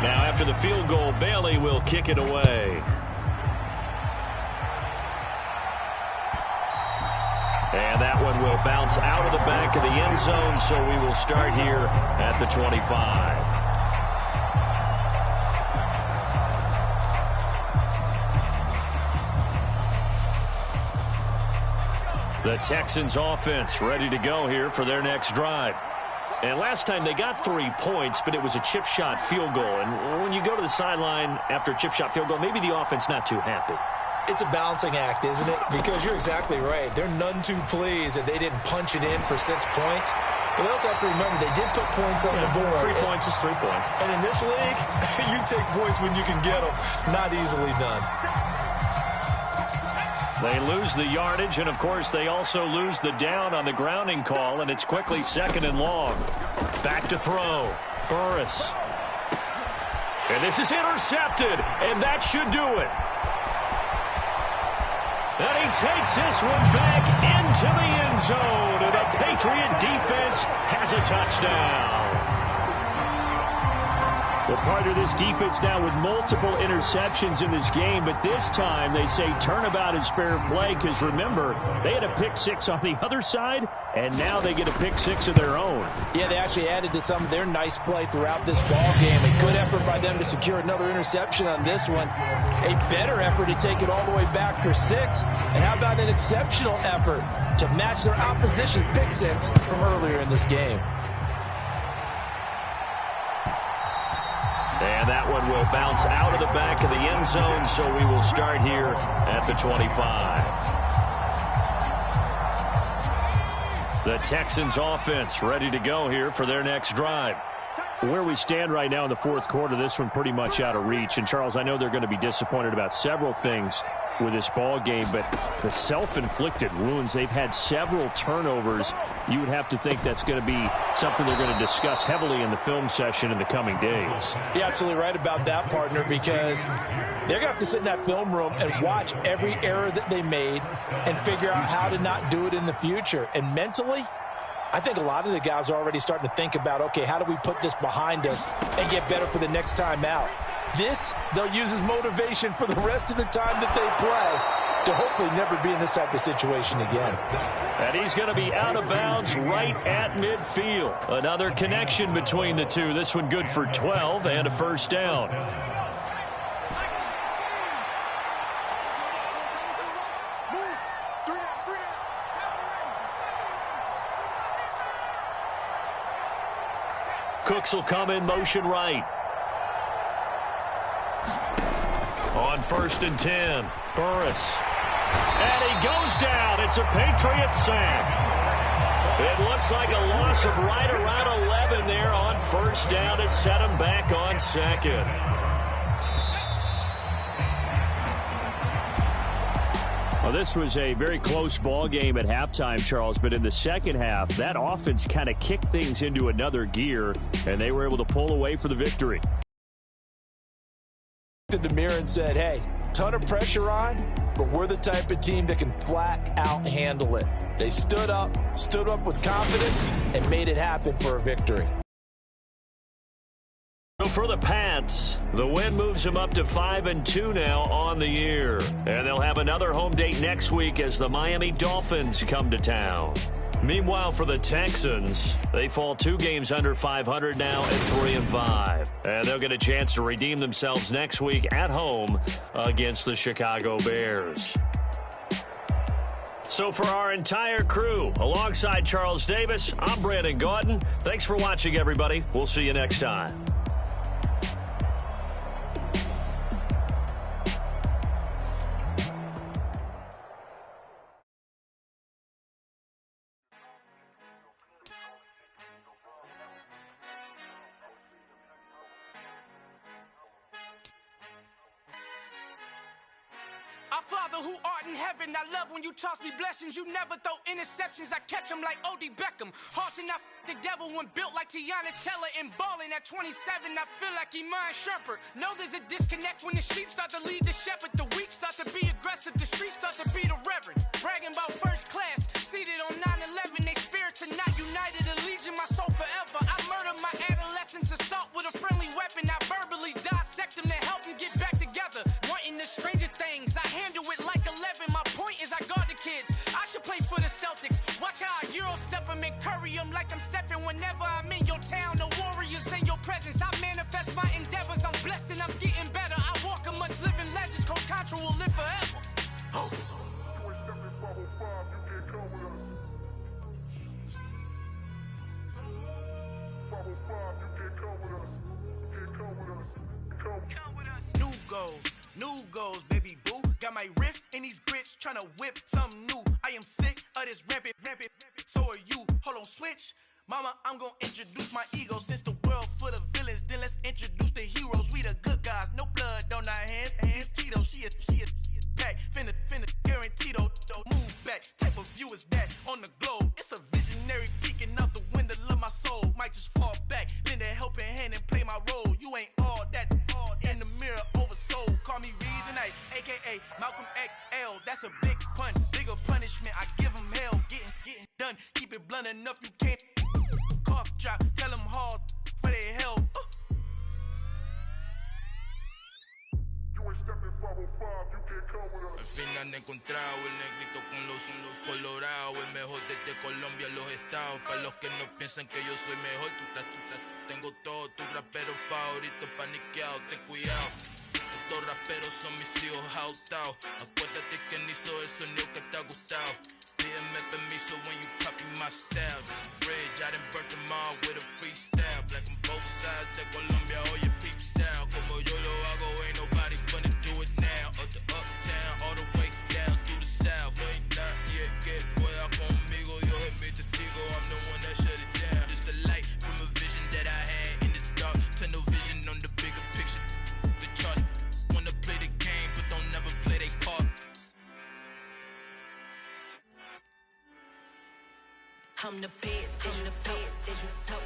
Now, after the field goal, Bailey will kick it away. And that one will bounce out of the back of the end zone, so we will start here at the 25. The Texans offense ready to go here for their next drive. And last time they got 3 points, but it was a chip shot field goal. And when you go to the sideline after a chip shot field goal, maybe the offense not too happy. It's a balancing act, isn't it? Because you're exactly right. They're none too pleased that they didn't punch it in for 6 points. But they also have to remember they did put points on the board. 3 points is 3 points. And in this league, you take points when you can get them. Not easily done. They lose the yardage, and, of course, they also lose the down on the grounding call, and it's quickly 2nd and long. Back to throw. Burris. And this is intercepted, and that should do it. And he takes this one back into the end zone, and the Patriot defense has a touchdown. Well, part of this defense now with multiple interceptions in this game, but this time they say turnabout is fair play because, remember, they had a pick 6 on the other side, and now they get a pick 6 of their own. Yeah, they actually added to some of their nice play throughout this ball game. A good effort by them to secure another interception on this one. A better effort to take it all the way back for 6. And how about an exceptional effort to match their opposition's pick 6 from earlier in this game? And that one will bounce out of the back of the end zone, so we will start here at the 25. The Texans offense ready to go here for their next drive. Where we stand right now in the fourth quarter, this one pretty much out of reach. And, Charles, I know they're going to be disappointed about several things with this ball game, but the self-inflicted wounds, they've had several turnovers. You would have to think that's going to be something they're going to discuss heavily in the film session in the coming days. You're absolutely right about that, partner, because they're going to have to sit in that film room and watch every error that they made and figure out how to not do it in the future. And mentally, I think a lot of the guys are already starting to think about, okay, how do we put this behind us and get better for the next time out? This, they'll use as motivation for the rest of the time that they play to hopefully never be in this type of situation again. And he's going to be out of bounds right at midfield. Another connection between the two. This one good for 12 and a first down. Cooks will come in motion right. On 1st and 10, Burris. And he goes down. It's a Patriot sack. It looks like a loss of right around 11 there on first down to set him back on second. Well, this was a very close ball game at halftime, Charles, but in the second half, that offense kind of kicked things into another gear, and they were able to pull away for the victory. To the mirror and said, hey, ton of pressure on, but we're the type of team that can flat out handle it. They stood up with confidence, and made it happen for a victory. For the Pats, the win moves them up to 5-2 now on the year. And they'll have another home date next week as the Miami Dolphins come to town. Meanwhile, for the Texans, they fall 2 games under 500 now at 3-5. And they'll get a chance to redeem themselves next week at home against the Chicago Bears. So for our entire crew, alongside Charles Davis, I'm Brandon Gaudin. Thanks for watching, everybody. We'll see you next time. Our Father who art in heaven, I love when you toss me blessings. You never throw interceptions, I catch them like O.D. Beckham. Hearts and I the devil when built like Tiana Teller and balling at 27, I feel like Iman Shumpert. Know there's a disconnect when the sheep start to lead the shepherd. The weak start to be aggressive, the streets start to be the reverend. Bragging about first class, seated on 9/11. They spirits are not united, a legion, my soul forever. I murdered my adolescence, assault with a friendly weapon. I verbally dissect them to help them get back together. Wanting the stranger things, I handle it like 11. My point is I guard the kids. I should play for the Celtics. Watch how I Euro step them and curry them like I'm stepping. Whenever I'm in your town, the warriors in your presence. I manifest my endeavors. I'm blessed and I'm getting better. I walk amongst living legends. Coach Contra will live forever. Oh. New goals, baby boo. Got my wrist in these grits, tryna whip something new. I am sick of this rampant. So are you. Hold on, switch. Mama, I'm gonna introduce my ego. Since the world full of villains, then let's introduce the heroes. We the good guys, no blood on our hands. It's Tito, she is back. Finna, guaranteed, move back. Type of view is that on the globe. It's a visionary peeking out the window of my soul. Might just fall back, lend a helping hand and play my role. You ain't all that in the mirror oversold. Call me Reason, a.k.a. Malcolm XL. That's a big pun, bigger punishment. I give him hell, getting done. Keep it blunt enough, you can't cough drop. Tell them hard for their health. Al fin han encontrado el negrito con los colorados, el mejor desde Colombia, los estados. Para los que no piensan que yo soy mejor, tengo todo, tus raperos favoritos paniqueados, ten cuidado. Estos raperos son mis hijos jautados. Acuérdate que ni hizo el sonido que te ha gustado. Pídeme permiso when you copy my style. This bridge, I done burnt them all with a freestyle. Black on both sides de Colombia, oye peep style. Como yo lo hago, ain't nobody finna do it now. Up to uptown, all the way down through the south. No ain't not yet, que pueda conmigo. Dios es mi testigo, I'm the one that shut it down. Just the light from a vision that I had in the I'm the best, as you know.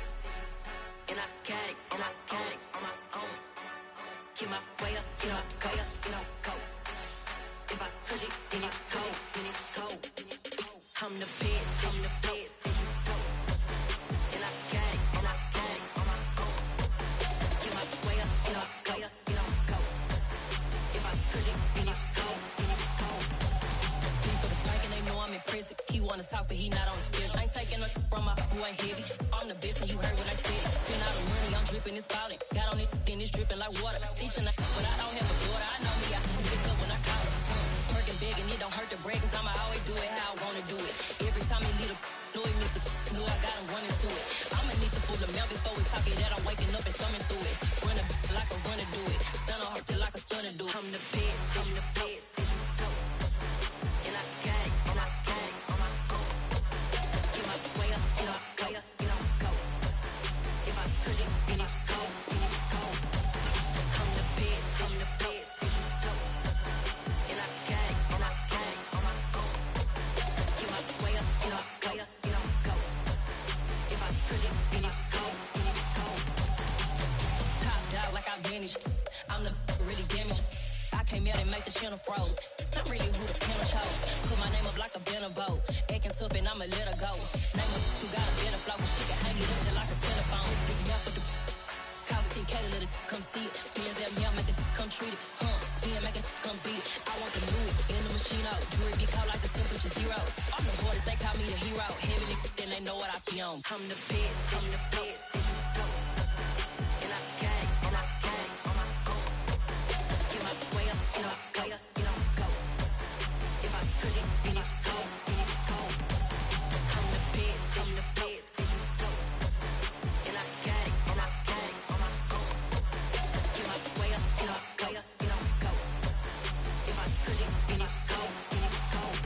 And I got it, and I got it on my own. Get my way up, get my way up, you know, go. If I touch it, then it's cold, then it's cold. I'm the best, as you know. And I got it, and I got it on my own. Get my way up, get my way up, you know, go. If I touch it, then it's cold, then it's cold. For the bank and they know I'm in prison. He wanna talk, but he not on the schedule. I ain't taking no from my boy heavy. I'm the best, and you heard what I said. Spend all the money, I'm dripping, it's falling. Got on it, then it's dripping like water. Teaching, but I don't have a daughter. I know me, I can pick up when I call her. Working big, and it don't hurt to break, cause I'ma always do it how I wanna do it. Every time he lead a know he missed the know I got him running to it. I'ma need to pull the mail before we talk it that I'm waking up and thumbing through it. Run a like a runner do it. Stun on her till like a stunner do it. I'm the best, I'm the best, as you know. And I got it, and I got it on my own. Get my way up, get my way up, you know, go. If I touch it, then it's cold, then it's cold. I'm the best, as you know. And I got it, and I got it on my own. Get my way up, get my way up, you know, go. If I touch it, then it's cold, then it's cold. Top dog like I vanished. I'm the really damaged. I came out and make the channel froze. I'm really who the panel chose. Put my name up like a banner boat. Acting tough and I'ma let her go. Name her who got a better flow. She can hang it up just like a telephone. Stick me up with the cost 10K to let it come see it. Hands at me, I make it come treat it. Spin, make it come beat it. I want the new in the machine out. Jewelry be cold like the temperature zero. I'm the borders, they call me the hero. Heavy then they know what I be on. I'm the best, as you know. And I got it, and I got it on my own. Get my way up, get my way up, you know, go. If I touch it, then it's cold, then it's cold. I'm the best, as you know. And I got it, and I got it on my own. Get my way up, get my way up, you know, go. If I touch it, then it's cold, then it's cold.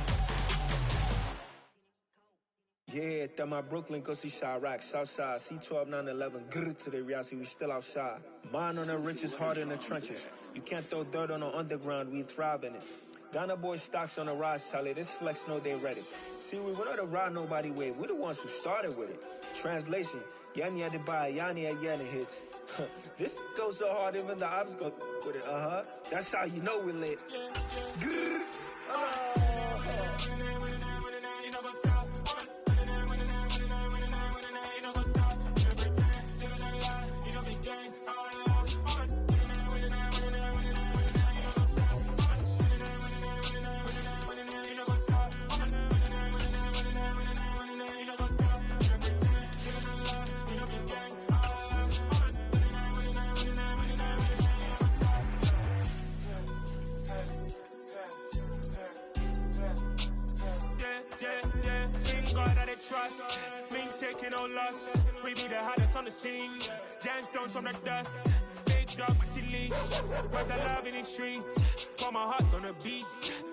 Yeah, that my Brooklyn, go see Chirac, Southside, C12, 911, grrr to the reality, we still outside. Mine on the riches, hard in the trenches. You can't throw dirt on the underground, we thrive in it. Ghana boys stocks on the rise, Charlie, this flex know they ready. See, we went on the ride nobody wave, we the ones who started with it. Translation, Yani had to buy, Yani had Yana hits. This goes so hard, even the ops go with it, That's how you know we lit. Grrr. Trust, me taking no loss. We be the hottest on the scene. Gemstones from the dust. Big dog, but she leash. Where's the love in the streets? Pour my heart on the beat.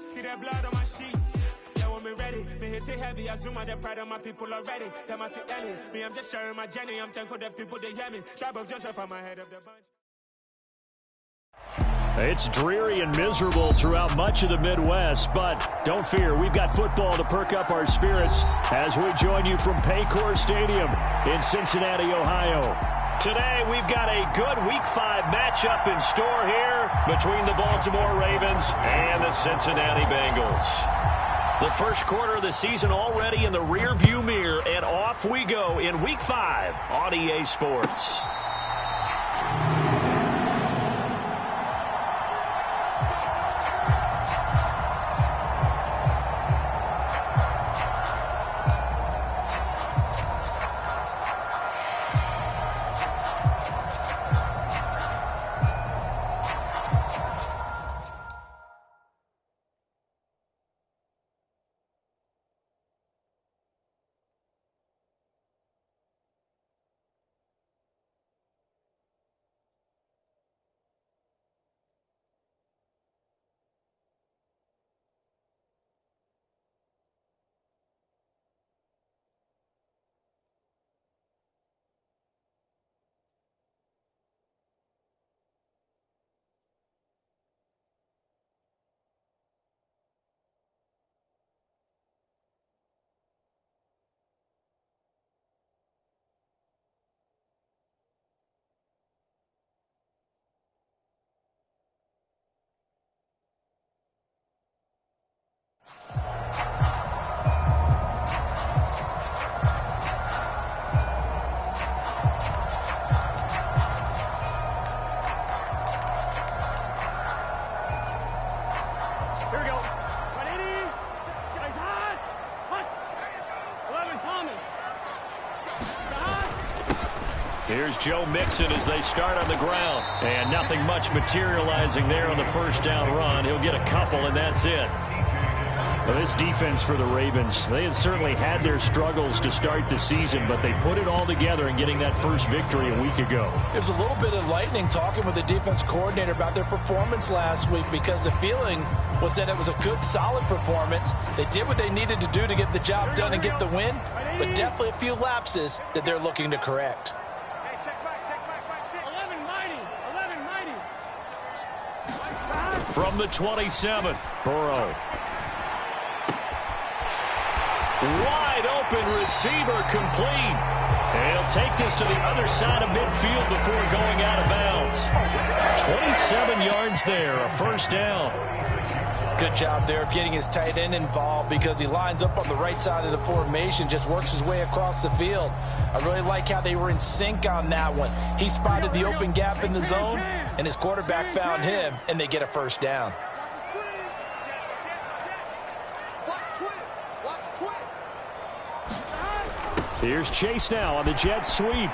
See that blood on my sheets. Yeah, when me ready, me hit it heavy. I zoom out the pride of my people already. Them I see Ellie. Me, I'm just sharing my journey. I'm thankful that people they hear me. Tribe of Joseph, I'm ahead of the bunch. It's dreary and miserable throughout much of the Midwest, but don't fear, we've got football to perk up our spirits as we join you from Paycor Stadium in Cincinnati, Ohio. Today, we've got a good Week 5 matchup in store here between the Baltimore Ravens and the Cincinnati Bengals. The first quarter of the season already in the rearview mirror, and off we go in Week 5 on EA Sports. Here's Joe Mixon as they start on the ground. And nothing much materializing there on the first down run. He'll get a couple, and that's it. Well, this defense for the Ravens, they had certainly had their struggles to start the season, but they put it all together in getting that first victory a week ago. There's a little bit of lightning talking with the defense coordinator about their performance last week, because the feeling was that it was a good, solid performance. They did what they needed to do to get the job done and get the win, but definitely a few lapses that they're looking to correct. From the 27, Burrow. Wide open receiver complete. And he'll take this to the other side of midfield before going out of bounds. 27 yards there, a first down. Good job there of getting his tight end involved, because he lines up on the right side of the formation, just works his way across the field. I really like how they were in sync on that one. He spotted the open gap in the zone, and his quarterback found him, and they get a first down. Here's Chase now on the jet sweep. And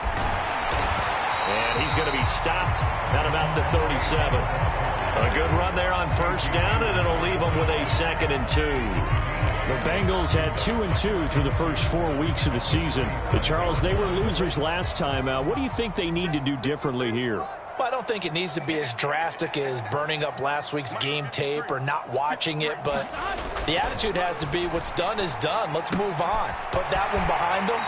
he's going to be stopped at about the 37. A good run there on first down, and it'll leave them with a 2nd and 2. The Bengals had 2-2 through the first 4 weeks of the season. But Charles, they were losers last time. What do you think they need to do differently here? Well, I don't think it needs to be as drastic as burning up last week's game tape or not watching it, but the attitude has to be what's done is done. Let's move on. Put that one behind them,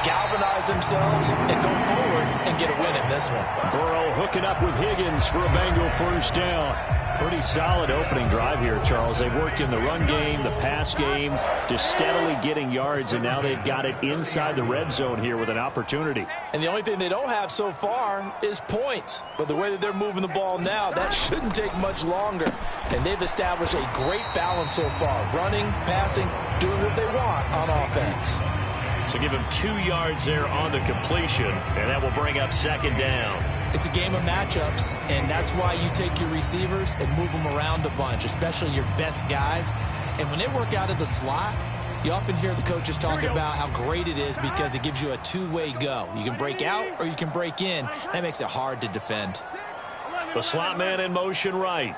galvanize themselves, and go forward and get a win in this one. Burrow hooking up with Higgins for a Bengal first down. Pretty solid opening drive here, Charles. They've worked in the run game, the pass game, just steadily getting yards, and now they've got it inside the red zone here with an opportunity. And the only thing they don't have so far is points. But the way that they're moving the ball now, that shouldn't take much longer. And they've established a great balance so far. Running, passing, doing what they want on offense. So give him 2 yards there on the completion, and that will bring up 2nd down. It's a game of matchups, and that's why you take your receivers and move them around a bunch, especially your best guys. And when they work out of the slot, you often hear the coaches talk about how great it is because it gives you a two-way go. You can break out or you can break in. That makes it hard to defend. The slot man in motion right.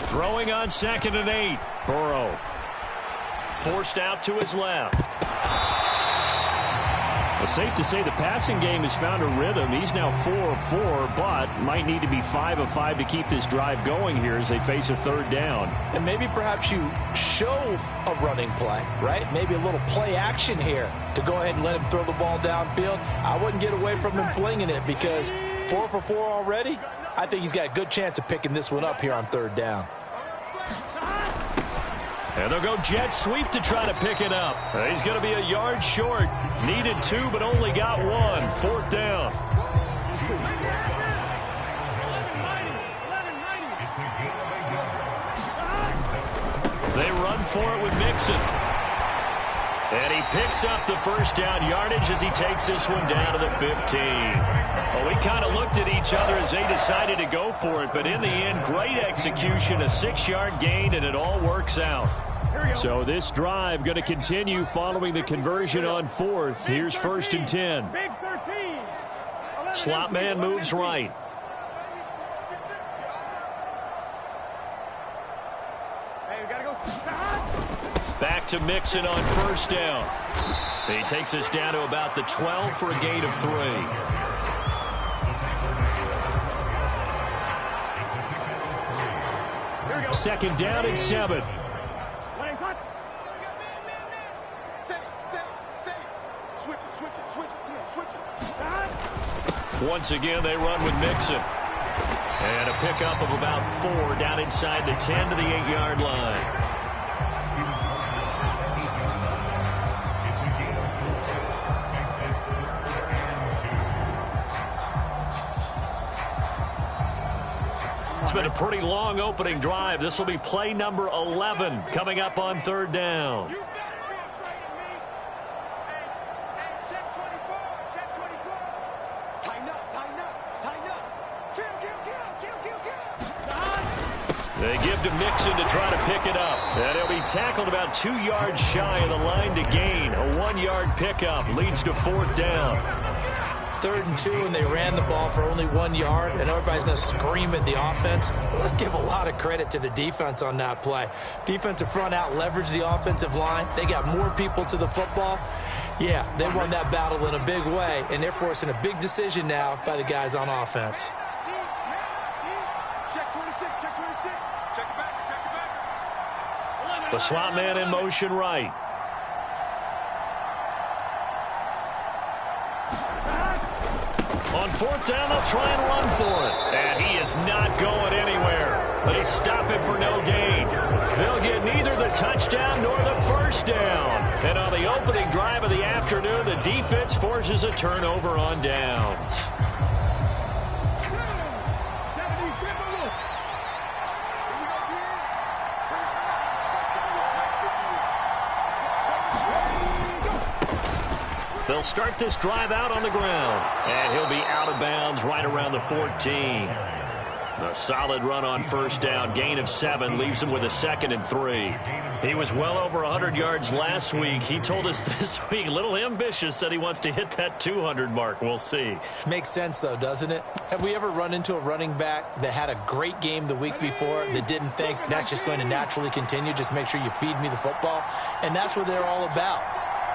Throwing on 2nd and 8. Burrow. Forced out to his left. Well, safe to say the passing game has found a rhythm. He's now 4 of 4, but might need to be 5 of 5 to keep this drive going here as they face a 3rd down. And maybe perhaps you show a running play, right? Maybe a little play action here to go ahead and let him throw the ball downfield. I wouldn't get away from him flinging it, because 4 for 4 already, I think he's got a good chance of picking this one up here on 3rd down. And they'll go jet sweep to try to pick it up. He's going to be a yard short. Needed 2, but only got 1. 4th down. They run for it with Mixon. And he picks up the first down yardage as he takes this one down to the 15. Well, we kind of looked at each other as they decided to go for it, but in the end, great execution, a 6-yard gain, and it all works out. So this drive going to continue following the conversion on 4th. Here's 1st and 10. Slot man moves right. Back to Mixon on 1st down. He takes us down to about the 12 for a gain of 3. Second down and 7. Once again, they run with Mixon. And a pickup of about 4 down inside the 10 to the 8-yard line. It's been a pretty long opening drive. This will be play number 11 coming up on 3rd down. They give to Mixon to try to pick it up. And he'll be tackled about 2 yards shy of the line to gain. A 1-yard pickup leads to 4th down. 3rd and 2, and they ran the ball for only 1 yard, and everybody's going to scream at the offense. Let's give a lot of credit to the defense on that play. Defensive front out leveraged the offensive line. They got more people to the football. Yeah, they won that battle in a big way, and they're forcing a big decision now by the guys on offense. The slot man in motion right. On 4th down, they'll try and run for it. And he is not going anywhere. They stop him for no gain. They'll get neither the touchdown nor the 1st down. And on the opening drive of the afternoon, the defense forces a turnover on downs. They'll start this drive out on the ground. And he'll be out of bounds right around the 14. A solid run on 1st down. Gain of 7 leaves him with a 2nd and 3. He was well over 100 yards last week. He told us this week, a little ambitious, said he wants to hit that 200 mark. We'll see. Makes sense, though, doesn't it? Have we ever run into a running back that had a great game the week before that didn't think that's just going to naturally continue? Just make sure you feed me the football. And that's what they're all about.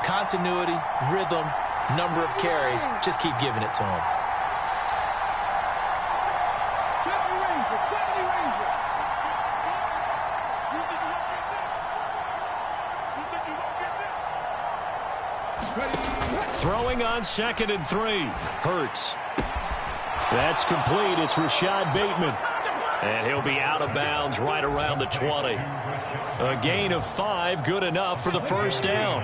Continuity, rhythm, number of carries. Just keep giving it to him. Throwing on 2nd and 3. Hurts. That's complete. It's Rashad Bateman. And he'll be out of bounds right around the 20. A gain of 5, good enough for the 1st down.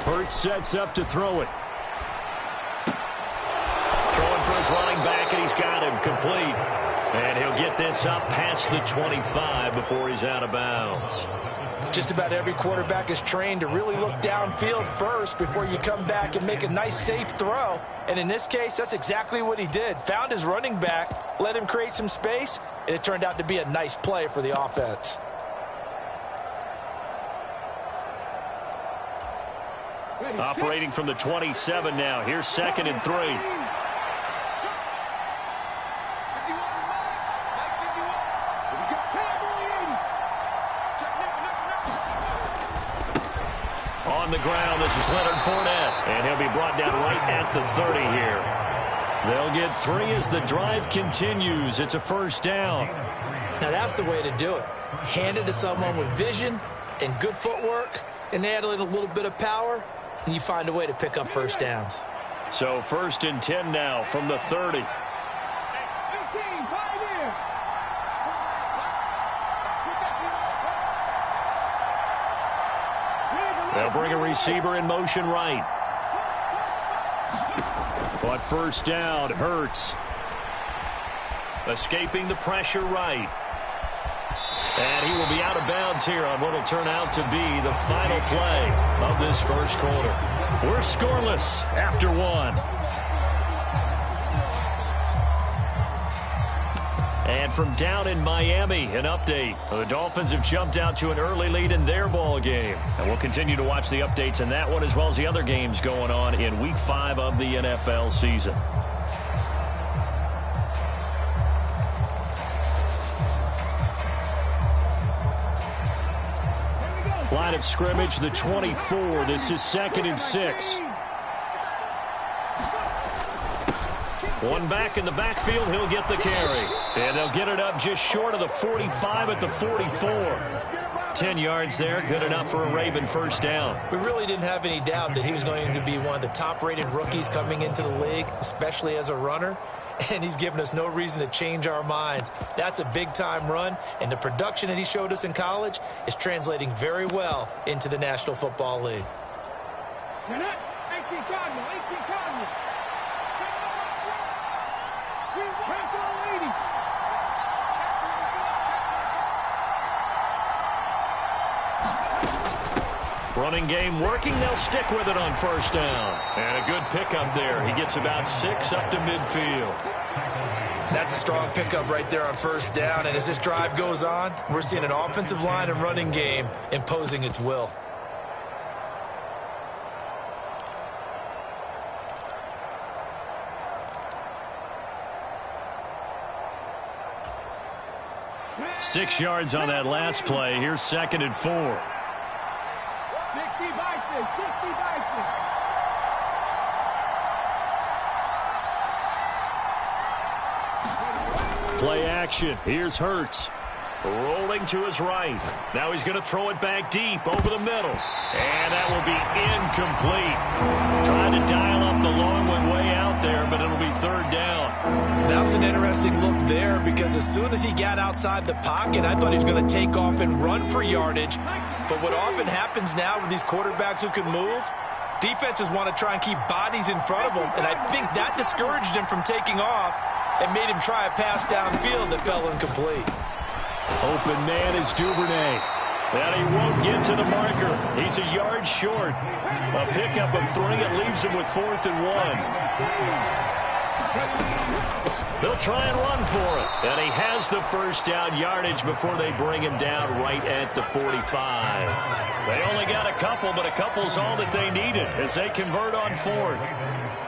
Hurts sets up to throw it. Throwing for his running back, and he's got him complete. And he'll get this up past the 25 before he's out of bounds. Just about every quarterback is trained to really look downfield first before you come back and make a nice, safe throw. And in this case, that's exactly what he did. Found his running back, let him create some space, and it turned out to be a nice play for the offense. Operating from the 27 now. Here's 2nd and 3. On the ground, this is Leonard Fournette. And he'll be brought down right at the 30 here. They'll get 3 as the drive continues. It's a 1st down. Now that's the way to do it. Hand it to someone with vision and good footwork and add in a little bit of power, and you find a way to pick up 1st downs. So 1st and 10 now from the 30. They'll bring a receiver in motion right. But 1st down, Hurts. Escaping the pressure right. And he will be out of bounds here on what will turn out to be the final play of this 1st quarter. We're scoreless after 1. And from down in Miami, an update. The Dolphins have jumped out to an early lead in their ball game. And we'll continue to watch the updates in that one as well as the other games going on in Week 5 of the NFL season. Line of scrimmage, the 24. This is 2nd and 6. One back in the backfield, he'll get the carry. And they'll get it up just short of the 45 at the 44. 10 yards there, good enough for a Raven 1st down. We really didn't have any doubt that he was going to be one of the top-rated rookies coming into the league, especially as a runner. And he's given us no reason to change our minds. That's a big-time run, and the production that he showed us in college is translating very well into the National Football League. Running game working. They'll stick with it on first down. And a good pickup there. He gets about 6 up to midfield. That's a strong pickup right there on first down. And as this drive goes on, we're seeing an offensive line and running game imposing its will. Six yards on that last play. Here's 2nd and 4. Play action. Here's Hurts. Rolling to his right. Now he's going to throw it back deep over the middle. And that will be incomplete. Trying to dial up the long one way out there, but it'll be 3rd down. That was an interesting look there because as soon as he got outside the pocket, I thought he was going to take off and run for yardage. But what often happens now with these quarterbacks who can move, defenses want to try and keep bodies in front of them. And I think that discouraged him from taking off and made him try a pass downfield that fell incomplete. Open man is Duvernay. And he won't get to the marker. He's a yard short. A pickup of 3. It leaves him with 4th and 1. They'll try and run for it. And he has the first down yardage before they bring him down right at the 45. They only got a couple, but a couple's all that they needed as they convert on 4th.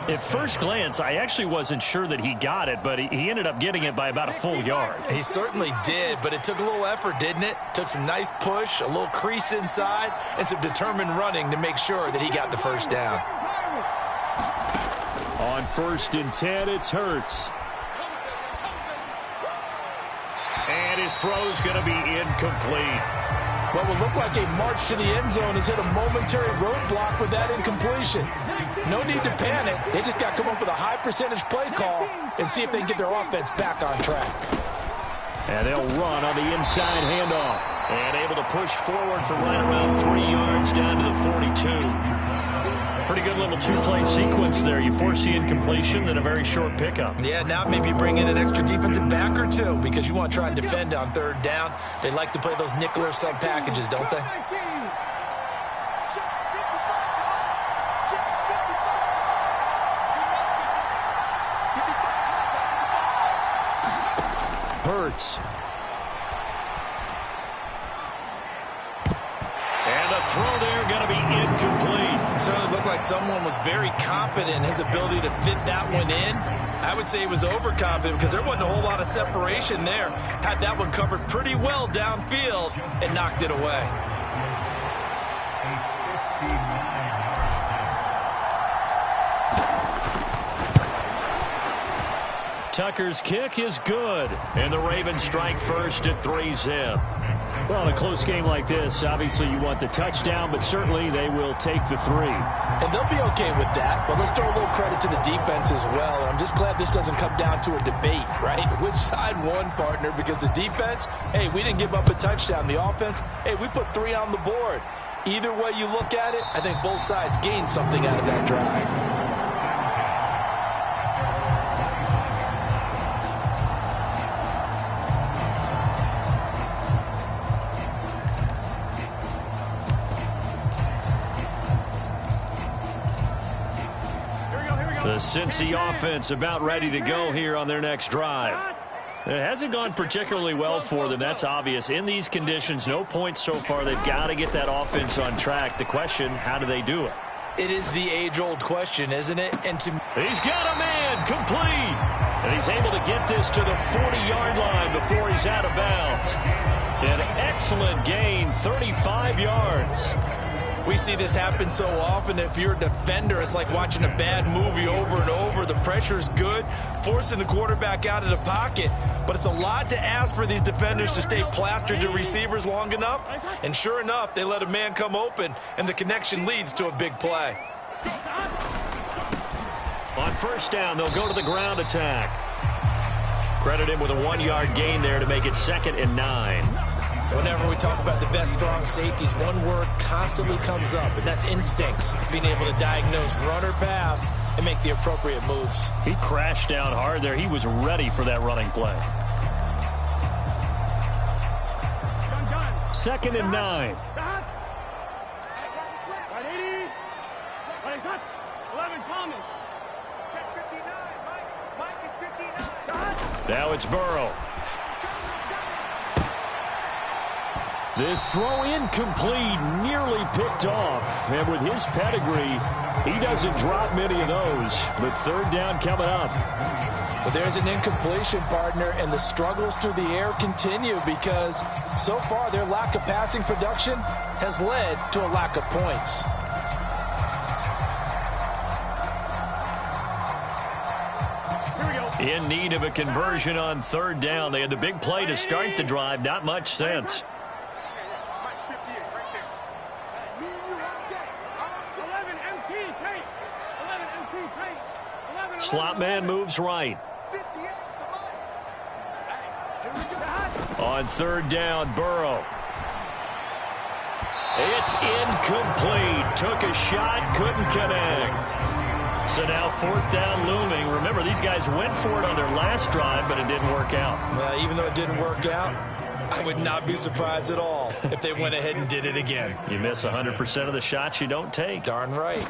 At first glance, I actually wasn't sure that he got it, but he ended up getting it by about a full yard. He certainly did, but it took a little effort, didn't it? Took some nice push, a little crease inside, and some determined running to make sure that he got the first down. On 1st and 10, it's Hurts. And his throw's going to be incomplete. What will look like a march to the end zone has hit a momentary roadblock with that incompletion. No need to panic. They just got to come up with a high percentage play call and see if they can get their offense back on track. And they'll run on the inside handoff. And able to push forward for right around 3 yards down to the 42. Pretty good little 2-play sequence there. You force the incompletion, then a very short pickup. Yeah, now maybe bring in an extra defensive back or 2 because you want to try and defend on 3rd down. They like to play those nickel or sub packages, don't they? Hurts. And the throw there going to be incomplete. Certainly looked like someone was very confident in his ability to fit that one in. I would say he was overconfident because there wasn't a whole lot of separation there. Had that one covered pretty well downfield and knocked it away. Tucker's kick is good. And the Ravens strike first at 3-zip. Well, in a close game like this, obviously you want the touchdown, but certainly they will take the 3. And they'll be okay with that, but let's throw a little credit to the defense as well. And I'm just glad this doesn't come down to a debate, right? Which side won, partner? Because the defense, hey, we didn't give up a touchdown. The offense, hey, we put 3 on the board. Either way you look at it, I think both sides gained something out of that drive. The Cincy offense about ready to go here on their next drive. It hasn't gone particularly well for them. That's obvious. In these conditions, no points so far. They've got to get that offense on track. The question, how do they do it? It is the age-old question, isn't it? And he's got a man complete. And he's able to get this to the 40-yard line before he's out of bounds. An excellent gain, 35 yards. We see this happen so often. If you're a defender, it's like watching a bad movie over and over. The pressure's good, forcing the quarterback out of the pocket. But it's a lot to ask for these defenders to stay plastered to receivers long enough. And sure enough, they let a man come open, and the connection leads to a big play. On first down, they'll go to the ground attack. Credit him with a 1-yard gain there to make it 2nd and 9. Whenever we talk about the best strong safeties, one word constantly comes up, and that's instincts. Being able to diagnose run or pass and make the appropriate moves. He crashed down hard there. He was ready for that running play. 2nd and 9. Now it's Burrow. This throw incomplete, nearly picked off. And with his pedigree, he doesn't drop many of those. But third down coming up. Well, there's an incompletion, partner, and the struggles through the air continue because so far their lack of passing production has led to a lack of points. In need of a conversion on third down. They had the big play to start the drive. Not much sense. Slot man moves right. On third down, Burrow. It's incomplete. Took a shot, couldn't connect. So now fourth down looming. Remember, these guys went for it on their last drive, but it didn't work out. Even though it didn't work out, I would not be surprised at all if they went ahead and did it again. You miss 100% of the shots you don't take. Darn right.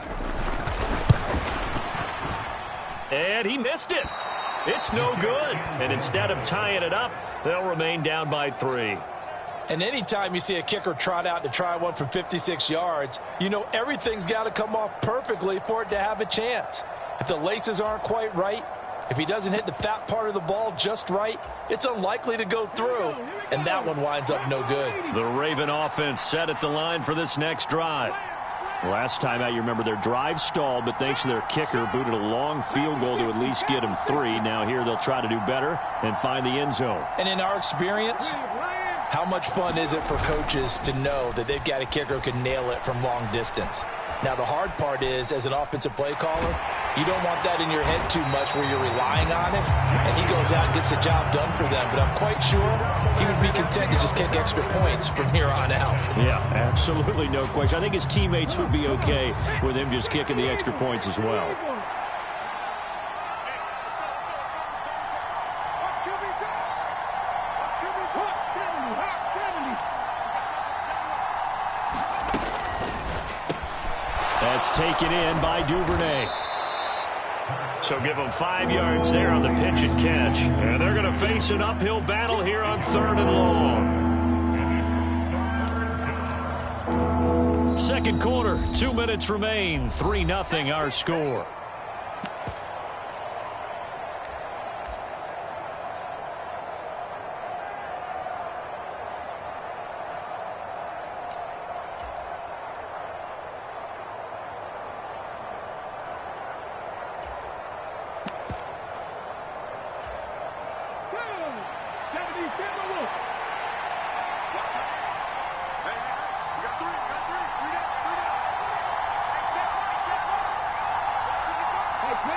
And he missed it. It's no good. And instead of tying it up, they'll remain down by 3. And anytime you see a kicker trot out to try one from 56 yards, you know everything's got to come off perfectly for it to have a chance. If the laces aren't quite right, if he doesn't hit the fat part of the ball just right, it's unlikely to go through. And that one winds up no good. The Raven offense set at the line for this next drive. Last time out, you remember their drive stalled, but thanks to their kicker, booted a long field goal to at least get them 3. Now here they'll try to do better and find the end zone. And in our experience, how much fun is it for coaches to know that they've got a kicker who can nail it from long distance? Now, the hard part is, as an offensive play caller, you don't want that in your head too much where you're relying on him, and he goes out and gets the job done for them. But I'm quite sure he would be content to just kick extra points from here on out. Yeah, absolutely no question. I think his teammates would be okay with him just kicking the extra points as well. That's taken in by Duvernay. So give them 5 yards there on the pitch and catch. And they're going to face an uphill battle here on third and long. Second quarter, 2 minutes remain. 3-0 our score.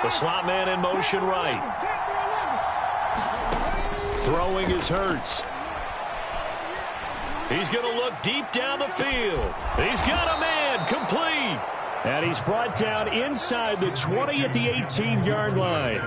The slot man in motion right. Throwing is Hurts. He's going to look deep down the field. He's got a man, complete. And he's brought down inside the 20 at the 18-yard line.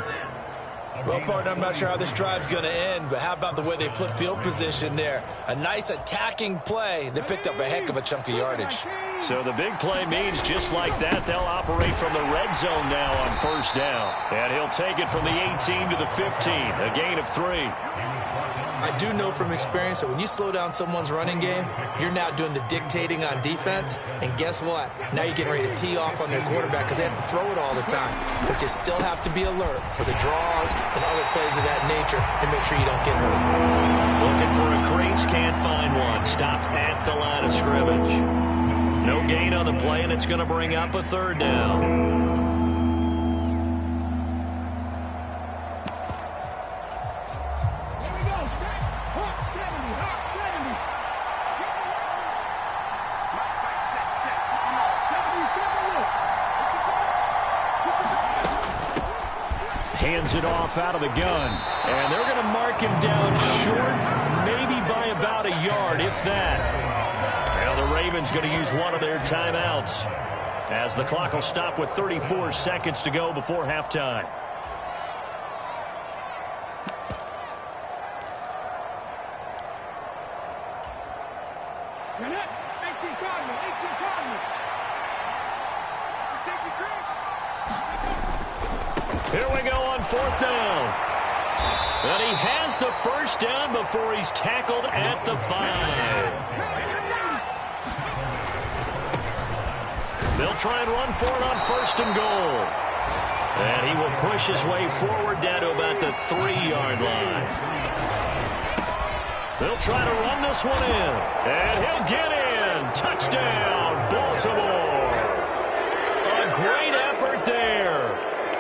Well, partner, I'm not sure how this drive's going to end, but how about the way they flip field position there? A nice attacking play. They picked up a heck of a chunk of yardage. So the big play means just like that, they'll operate from the red zone now on first down. And he'll take it from the 18 to the 15, a gain of 3. I do know from experience that when you slow down someone's running game, you're now doing the dictating on defense. And guess what? Now you're getting ready to tee off on their quarterback because they have to throw it all the time. But you still have to be alert for the draws and other plays of that nature and make sure you don't get hurt. Looking for a crease, can't find one. Stopped at the line of scrimmage. No gain on the play, and it's going to bring up a third down. Hands it off out of the gun. And they're going to mark him down short, maybe by about a yard, if that. Now the Ravens going to use one of their timeouts as the clock will stop with 34 seconds to go before halftime. Safety Here we go on 4th down. And he has the first down before he's tackled at the 5. They'll try and run for it on 1st and goal. And he will push his way forward down to about the 3-yard line. They'll try to run this one in. And he'll get in. Touchdown, Baltimore. A great effort there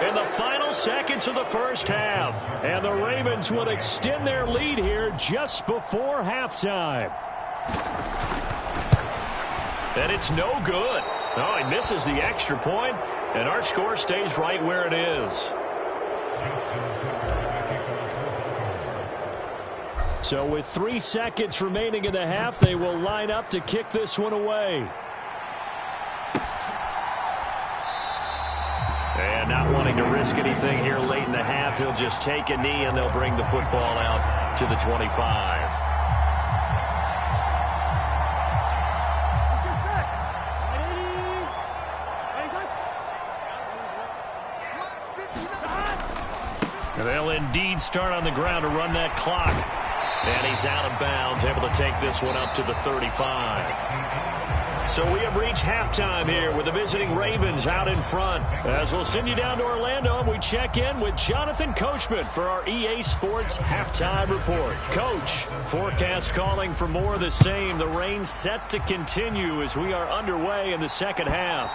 in the final seconds of the first half. And the Ravens would extend their lead here just before halftime. And it's no good. Oh, he misses the extra point, and our score stays right where it is. So with 3 seconds remaining in the half, they will line up to kick this one away. And not wanting to risk anything here late in the half, he'll just take a knee, and they'll bring the football out to the 25. They'll indeed start on the ground to run that clock. And he's out of bounds, able to take this one up to the 35. So we have reached halftime here with the visiting Ravens out in front. As we'll send you down to Orlando, and we check in with Jonathan Coachman for our EA Sports Halftime Report. Coach, forecast calling for more of the same. The rain set to continue as we are underway in the second half.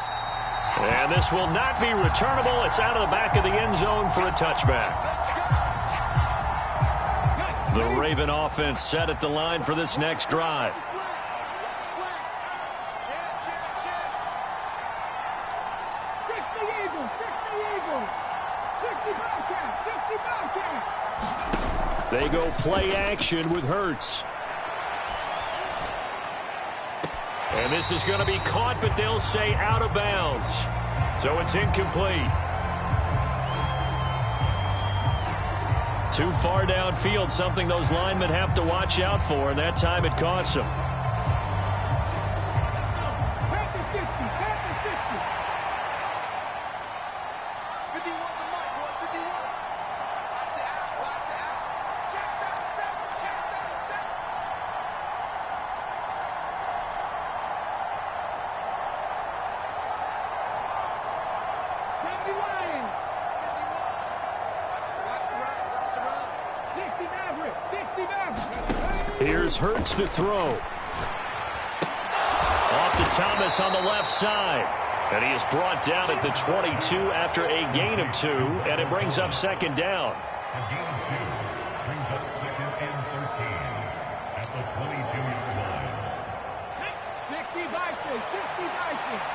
And this will not be returnable. It's out of the back of the end zone for a touchback. The Raven offense set at the line for this next drive. They go play action with Hurts. And this is going to be caught, but they'll say out of bounds. So it's incomplete. Too far downfield, something those linemen have to watch out for, and that time it costs them. Here's Hurts to throw. Off to Thomas on the left side. And he is brought down at the 22 after a gain of 2, and it brings up 2nd down. A gain of 2 brings up 2nd and 13 at the 22-yard line. 60 Vikings, 60 Vikings.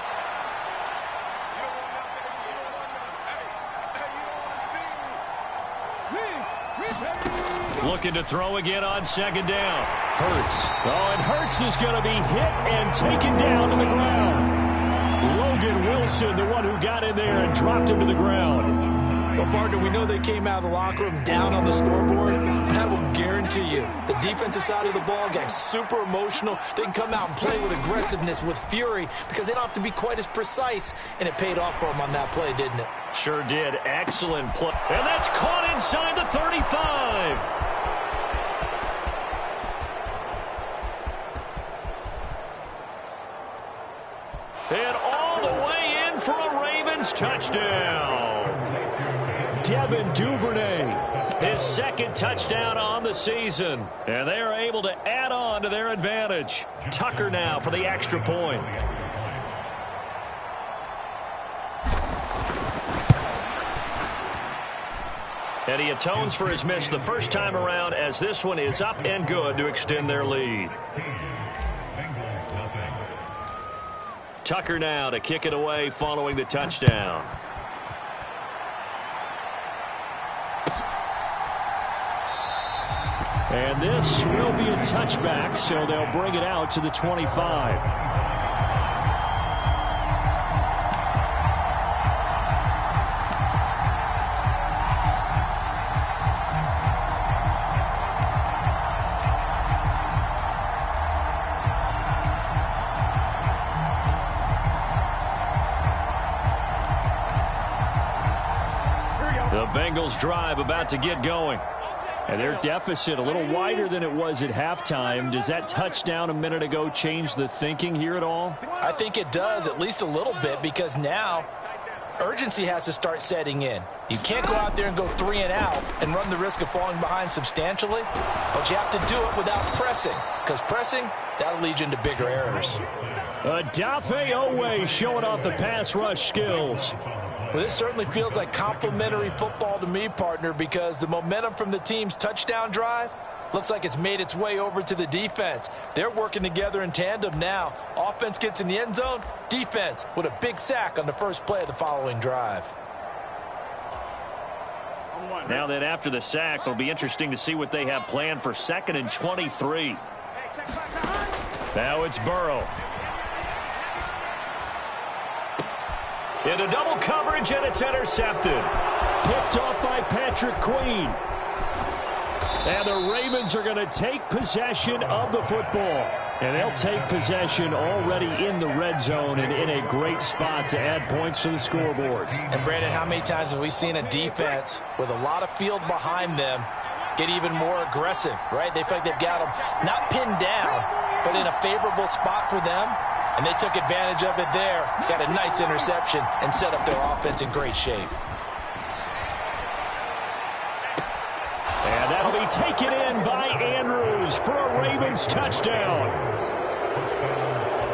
Looking to throw again on 2nd down. Hurts. Oh, and Hurts is going to be hit and taken down to the ground. Logan Wilson, the one who got in there and dropped him to the ground. Well, partner, we know they came out of the locker room down on the scoreboard, but I will guarantee you the defensive side of the ball got super emotional. They can come out and play with aggressiveness, with fury, because they don't have to be quite as precise, and it paid off for them on that play, didn't it? Sure did. Excellent play. And that's caught inside the 35. And all the way in for a Ravens touchdown. Devin Duvernay, his 2nd touchdown on the season. And they are able to add on to their advantage. Tucker now for the extra point. And he atones for his miss the first time around, as this one is up and good to extend their lead. Tucker now to kick it away following the touchdown. And this will be a touchback, so they'll bring it out to the 25. Bengals drive about to get going. And their deficit a little wider than it was at halftime. Does that touchdown a minute ago change the thinking here at all? I think it does, at least a little bit, because now urgency has to start setting in. You can't go out there and go 3 and out and run the risk of falling behind substantially, but you have to do it without pressing, because pressing, that'll lead you into bigger errors. Odafe Owe showing off the pass rush skills. Well, this certainly feels like complimentary football to me, partner, because the momentum from the team's touchdown drive looks like it's made its way over to the defense. They're working together in tandem now. Offense gets in the end zone. Defense with a big sack on the first play of the following drive. Now that after the sack, it'll be interesting to see what they have planned for 2nd and 23. Now it's Burrow. Into double coverage, and it's intercepted. Picked off by Patrick Queen. And the Ravens are going to take possession of the football. And they'll take possession already in the red zone and in a great spot to add points to the scoreboard. And, Brandon, how many times have we seen a defense with a lot of field behind them get even more aggressive, right? They feel like they've got them not pinned down, but in a favorable spot for them. And they took advantage of it there. Got a nice interception and set up their offense in great shape. And that'll be taken in by Andrews for a Ravens touchdown.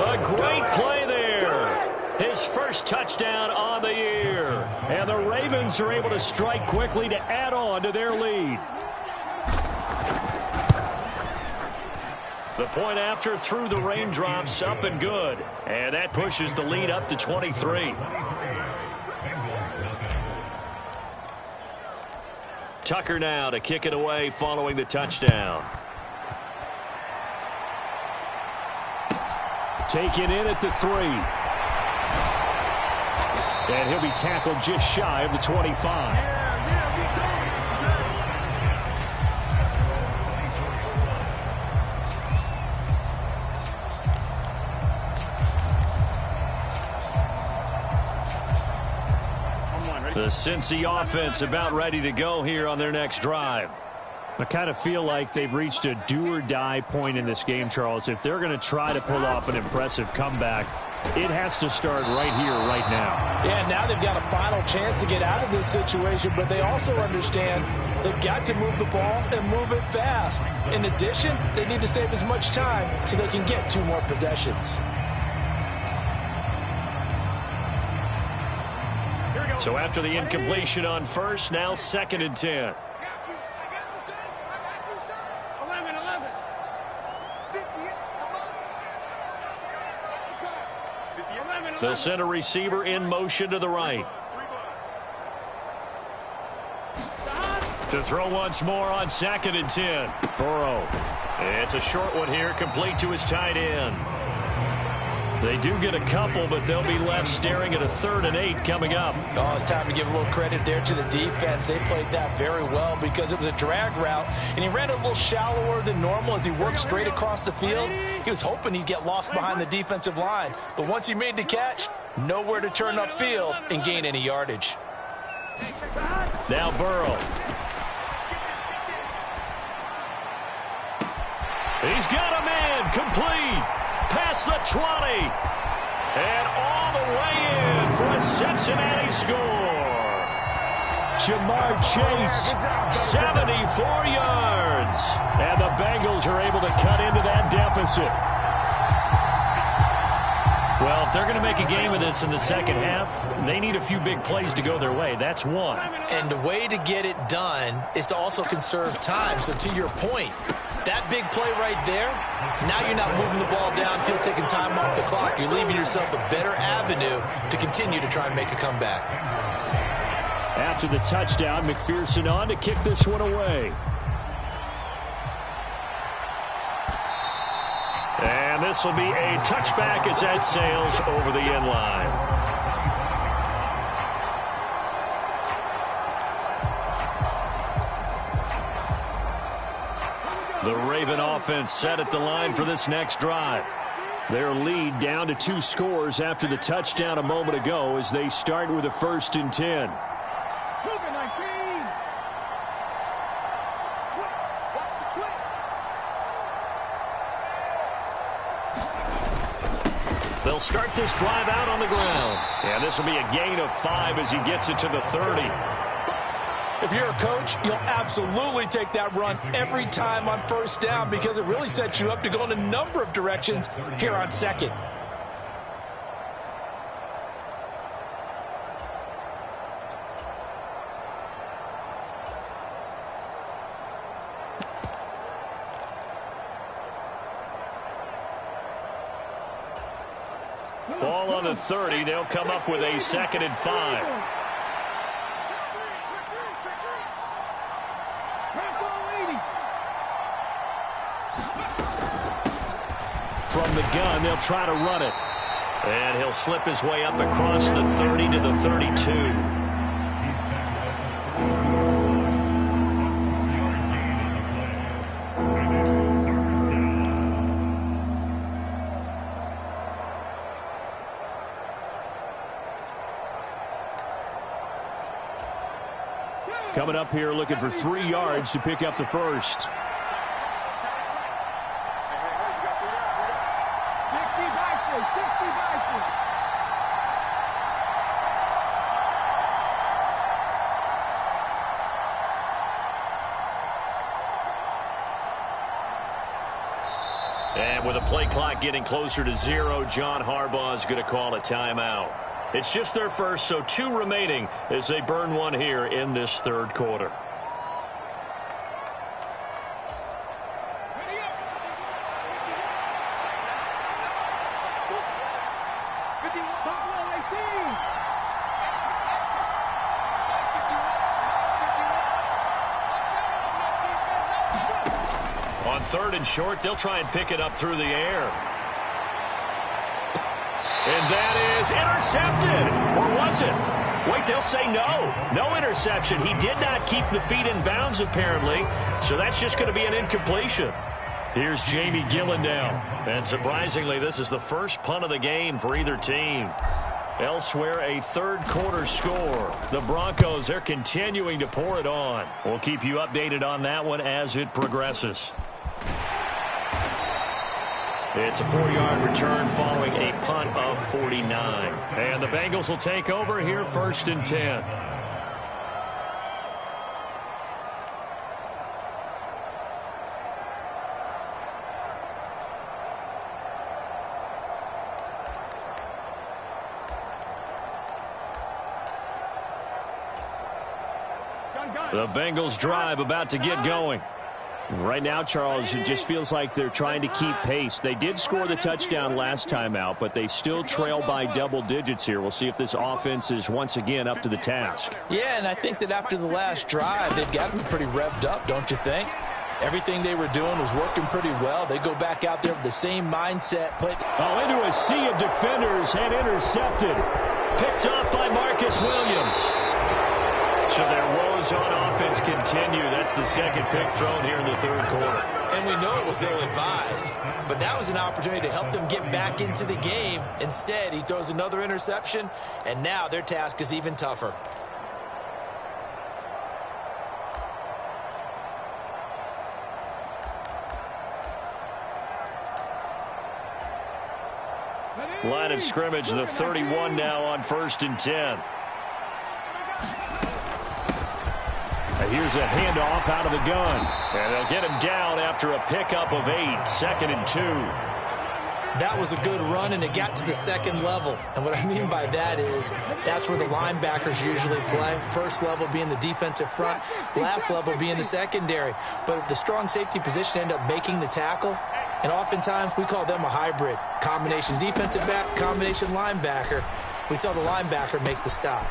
A great play there. His first touchdown on the year. And the Ravens are able to strike quickly to add on to their lead. The point after through the raindrops, up and good. And that pushes the lead up to 23. Tucker now to kick it away following the touchdown. Taken in at the 3. And he'll be tackled just shy of the 25. The Cincy offense about ready to go here on their next drive. I kind of feel like they've reached a do-or-die point in this game, Charles. If they're going to try to pull off an impressive comeback, it has to start right here, right now. Yeah, now they've got a final chance to get out of this situation, but they also understand they've got to move the ball and move it fast. In addition, they need to save as much time so they can get 2 more possessions. So after the incompletion on first, now 2nd and 10. They'll send a receiver in motion to the right. To throw once more on 2nd and 10. Burrow. It's a short one here, complete to his tight end. They do get a couple, but they'll be left staring at a 3rd and 8 coming up. Oh, it's time to give a little credit there to the defense. They played that very well because it was a drag route, and he ran a little shallower than normal as he worked straight across the field. He was hoping he'd get lost behind the defensive line, but once he made the catch, nowhere to turn upfield and gain any yardage. Now Burrow. He's got a man complete. Past the 20. And all the way in for a Cincinnati score. Jamar Chase, 74 yards. And the Bengals are able to cut into that deficit. Well, if they're going to make a game of this in the second half, they need a few big plays to go their way. That's one. And the way to get it done is to also conserve time. So to your point, that big play right there, now you're not moving the ball downfield, taking time off the clock. You're leaving yourself a better avenue to continue to try and make a comeback. After the touchdown, McPherson on to kick this one away. And this will be a touchback as that sails over the end line. The Raven offense set at the line for this next drive. Their lead down to 2 scores after the touchdown a moment ago as they start with a 1st and 10. They'll start this drive out on the ground. And this will be a gain of 5 as he gets it to the 30. If you're a coach, you'll absolutely take that run every time on first down because it really sets you up to go in a number of directions here on second. Ball on the 30. They'll come up with a 2nd and 5. From the gun, they'll try to run it. And he'll slip his way up across the 30 to the 32. Coming up here looking for 3 yards to pick up the first. And with a play clock getting closer to 0, John Harbaugh is going to call a timeout. It's just their first, so 2 remaining as they burn one here in this 3rd quarter. On 3rd and short, they'll try and pick it up through the air. And that is intercepted. Or was it? Wait, they'll say no. No interception. He did not keep the feet in bounds, apparently. So that's just going to be an incompletion. Here's Jamie Gillen now. And surprisingly, this is the first punt of the game for either team. Elsewhere, a 3rd quarter score. The Broncos, they're continuing to pour it on. We'll keep you updated on that one as it progresses. It's a 4-yard return following a punt of 49. And the Bengals will take over here 1st and 10. The Bengals drive about to get going. Right now, Charles, it just feels like they're trying to keep pace. They did score the touchdown last time out, but they still trail by double digits here. We'll see if this offense is once again up to the task. Yeah, and I think that after the last drive, they've got to be pretty revved up, don't you think? Everything they were doing was working pretty well. They go back out there with the same mindset. Into a sea of defenders and intercepted. Picked up by Marcus Williams. So their woes on offense continue. That's the 2nd pick thrown here in the 3rd quarter. And we know it was ill-advised, but that was an opportunity to help them get back into the game. Instead, he throws another interception, and now their task is even tougher. Line of scrimmage, the 31 now on 1st and 10. Here's a handoff out of the gun. And they'll get him down after a pickup of 8, 2nd and 2. That was a good run, and it got to the 2nd level. And what I mean by that is that's where the linebackers usually play. First level being the defensive front, last level being the secondary. But the strong safety position ended up making the tackle. And oftentimes we call them a hybrid. Combination defensive back, combination linebacker. We saw the linebacker make the stop.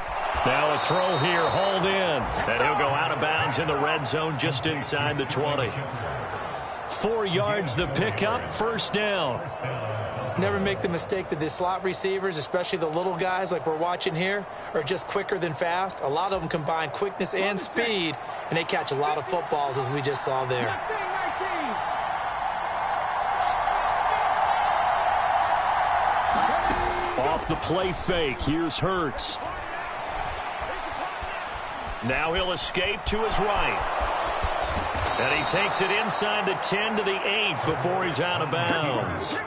Now a throw here, hauled in. And he'll go out of bounds in the red zone just inside the 20. 4 yards the pickup, 1st down. Never make the mistake that the slot receivers, especially the little guys like we're watching here, are just quicker than fast. A lot of them combine quickness and speed, and they catch a lot of footballs as we just saw there. Off the play fake, here's Hurts. Now he'll escape to his right. And he takes it inside the 10 to the 8 before he's out of bounds.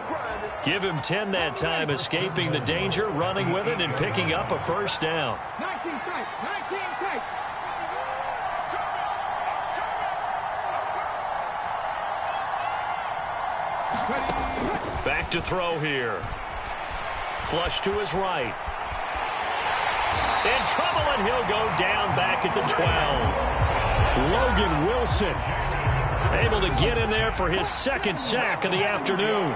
Give him 10 that time, escaping the danger, running with it, and picking up a first down. 19 tight. 19 tight. Back to throw here. Flush to his right. In trouble, and he'll go down back at the 12. Logan Wilson able to get in there for his second sack of the afternoon.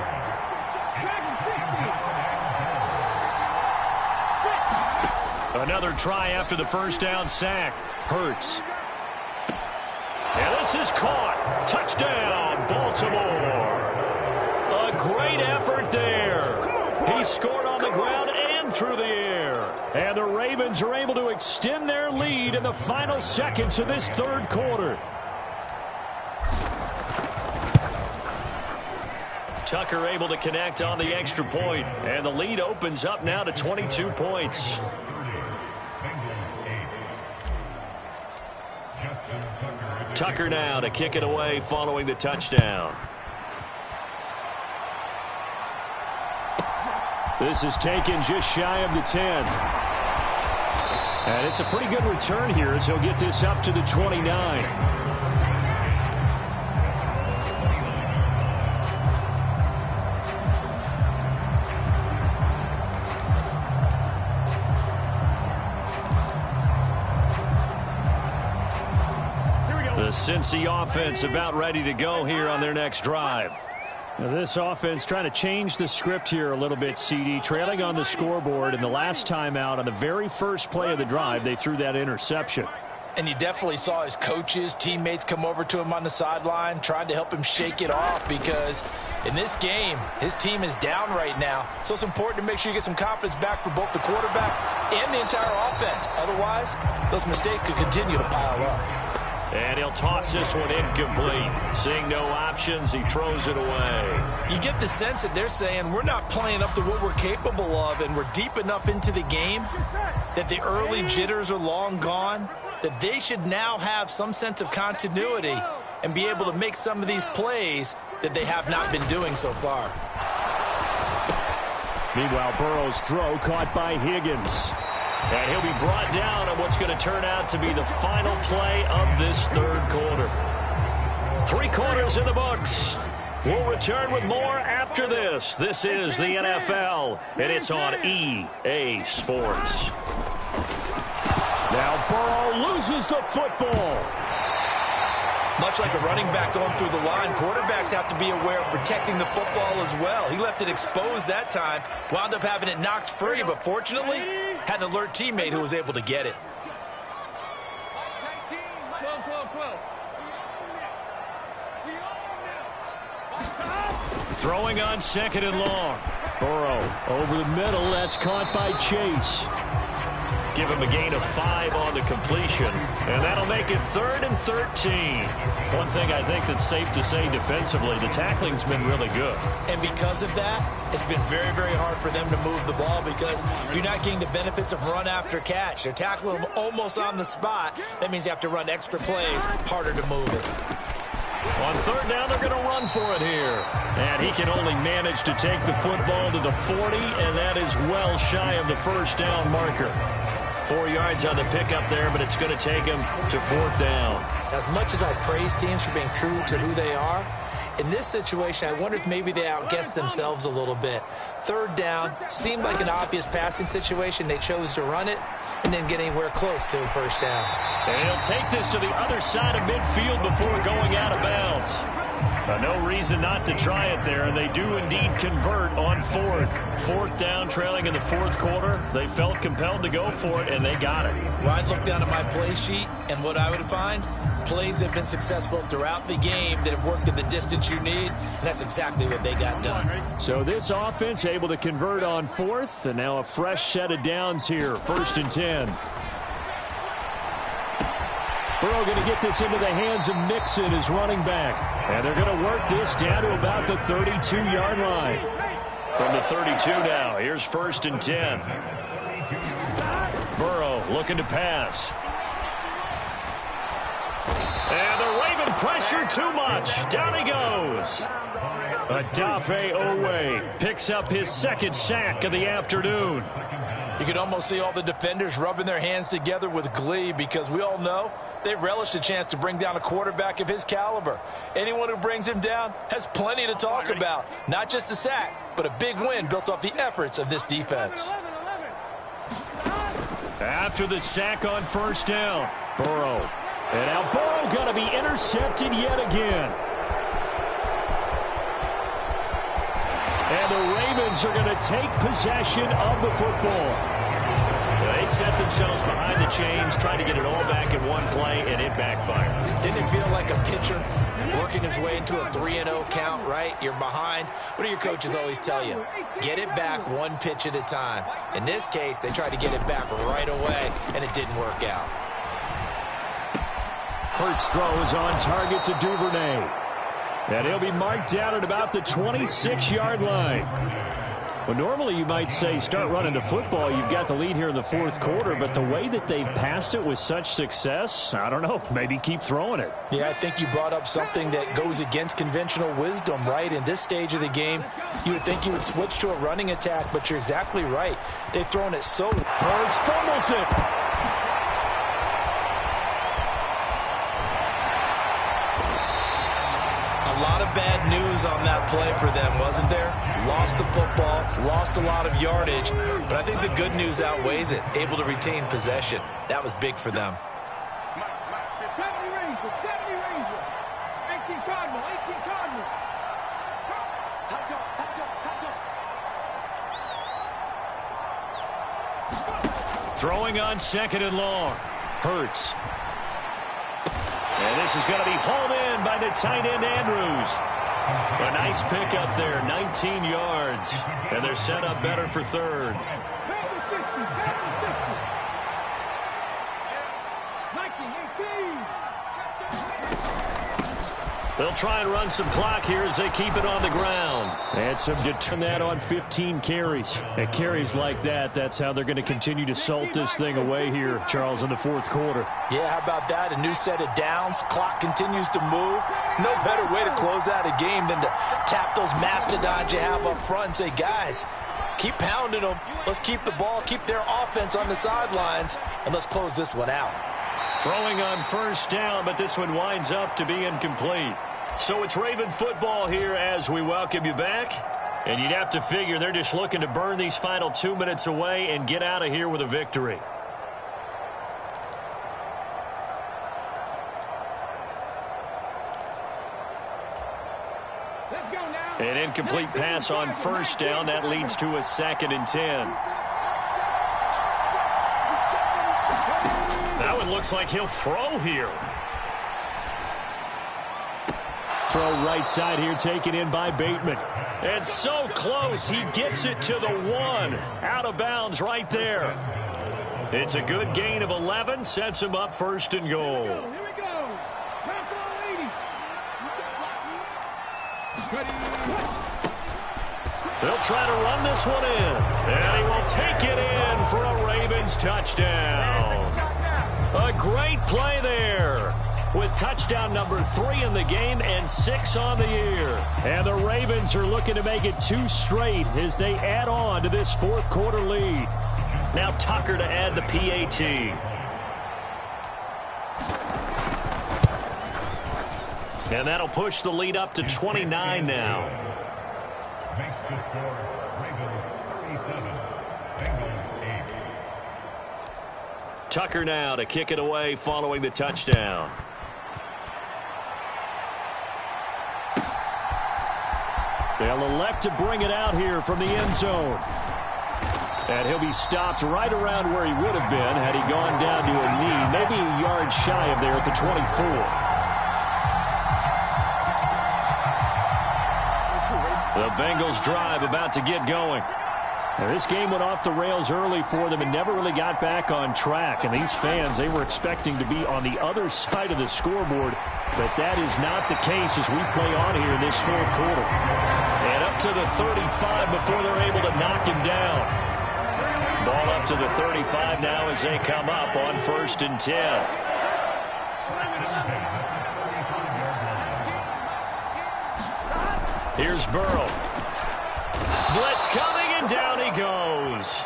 Another try after the first down sack. Hurts. And this is caught. Touchdown, Baltimore. A great effort there. He scored on the ground and through the air. And the Ravens are able to extend their lead in the final seconds of this third quarter. Tucker able to connect on the extra point. And the lead opens up now to 22 points. Tucker now to kick it away following the touchdown. This is taken just shy of the 10. And it's a pretty good return here as he'll get this up to the 29. The Cincy offense about ready to go here on their next drive. Now this offense trying to change the script here a little bit, CD. Trailing on the scoreboard, and the last time out on the very first play of the drive, they threw that interception. And you definitely saw his coaches, teammates come over to him on the sideline, trying to help him shake it off, because in this game, his team is down right now. So it's important to make sure you get some confidence back for both the quarterback and the entire offense. Otherwise, those mistakes could continue to pile up. And he'll toss this one incomplete. Seeing no options, he throws it away. You get the sense that they're saying we're not playing up to what we're capable of, and we're deep enough into the game that the early jitters are long gone, that they should now have some sense of continuity and be able to make some of these plays that they have not been doing so far. Meanwhile, Burrow's throw caught by Higgins. And he'll be brought down on what's going to turn out to be the final play of this third quarter. 3 quarters in the books. We'll return with more after this. This is the NFL, and it's on EA Sports. Now Burrow loses the football. Much like a running back going through the line, quarterbacks have to be aware of protecting the football as well. He left it exposed that time, wound up having it knocked free, but fortunately, had an alert teammate who was able to get it. Throwing on second and long. Burrow over the middle. That's caught by Chase. Give him a gain of 5 on the completion, and that'll make it 3rd and 13. One thing I think that's safe to say defensively, the tackling's been really good. And because of that, it's been very, very hard for them to move the ball because you're not getting the benefits of run after catch. They're tackling them almost on the spot. That means you have to run extra plays, harder to move it. On 3rd down, they're going to run for it here. And he can only manage to take the football to the 40, and that is well shy of the first down marker. 4 yards on the pickup there, but it's going to take him to 4th down. As much as I praise teams for being true to who they are, in this situation, I wonder if maybe they outguessed themselves a little bit. 3rd down seemed like an obvious passing situation. They chose to run it and didn't get anywhere close to a first down. And he'll take this to the other side of midfield before going out of bounds. No reason not to try it there, and they do indeed convert on 4th. 4th down, trailing in the 4th quarter. They felt compelled to go for it, and they got it. Well, I'd look down at my play sheet, and what I would find, plays have been successful throughout the game that have worked at the distance you need, and that's exactly what they got done. So this offense able to convert on 4th, and now a fresh set of downs here, 1st and 10. Burrow going to get this into the hands of Mixon, his running back. And they're going to work this down to about the 32-yard line. From the 32 now, here's 1st and 10. Burrow looking to pass. And the Raven pressure too much. Down he goes. Adafe Owe picks up his second sack of the afternoon. You can almost see all the defenders rubbing their hands together with glee because we all know they relish the chance to bring down a quarterback of his caliber. Anyone who brings him down has plenty to talk about. Not just a sack, but a big win built off the efforts of this defense. After the sack on first down, Burrow. And now Burrow going to be intercepted yet again. And the Ravens are going to take possession of the football. They set themselves behind the chains, trying to get it all back in one play, and it backfired. Didn't it feel like a pitcher working his way into a 3-0 count, right? You're behind. What do your coaches always tell you? Get it back one pitch at a time. In this case, they tried to get it back right away, and it didn't work out. Hurts throws on target to Duvernay. And he'll be marked down at about the 26-yard line. Well, normally you might say start running the football. You've got the lead here in the fourth quarter, but the way that they've passed it with such success, I don't know, maybe keep throwing it. Yeah, I think you brought up something that goes against conventional wisdom, right? In this stage of the game, you would think you would switch to a running attack, but you're exactly right. They've thrown it so... Hurts fumbles it. A lot of bad news on that play for them, wasn't there? Lost the football, lost a lot of yardage, but I think the good news outweighs it. Able to retain possession. That was big for them. Throwing on second and long. Hurts. And this is going to be hauled in by the tight end, Andrews. A nice pick up there, 19 yards. And they're set up better for third. They'll try and run some clock here as they keep it on the ground. And some turn that on 15 carries. And carries like that, that's how they're going to continue to salt this thing away here, Charles, in the fourth quarter. Yeah, how about that? A new set of downs. Clock continues to move. No better way to close out a game than to tap those mastodons you have up front and say, guys, keep pounding them. Let's keep the ball, keep their offense on the sidelines, and let's close this one out. Throwing on first down, but this one winds up to be incomplete. So it's Raven football here as we welcome you back. And you'd have to figure they're just looking to burn these final 2 minutes away and get out of here with a victory. An incomplete pass on first down. That leads to a 2nd and 10. That one looks like he'll throw here. Throw right side here, taken in by Bateman. And so close, he gets it to the 1. Out of bounds right there. It's a good gain of 11, sets him up 1st and goal. Here we go. They'll try to run this one in. And he will take it in for a Ravens touchdown. A great play there, with touchdown number 3 in the game and 6 on the year. And the Ravens are looking to make it 2 straight as they add on to this fourth quarter lead. Now Tucker to add the PAT. And that'll push the lead up to 29 now. Makes the score Ravens 37, Bengals 8. Tucker now to kick it away following the touchdown. They'll elect to bring it out here from the end zone. And he'll be stopped right around where he would have been had he gone down to a knee, maybe a yard shy of there at the 24. The Bengals drive about to get going. Now, this game went off the rails early for them and never really got back on track. And these fans, they were expecting to be on the other side of the scoreboard. But that is not the case as we play on here in this fourth quarter. And up to the 35 before they're able to knock him down. Ball up to the 35 now as they come up on 1st and 10. Here's Burrow. Blitz coming, and down he goes.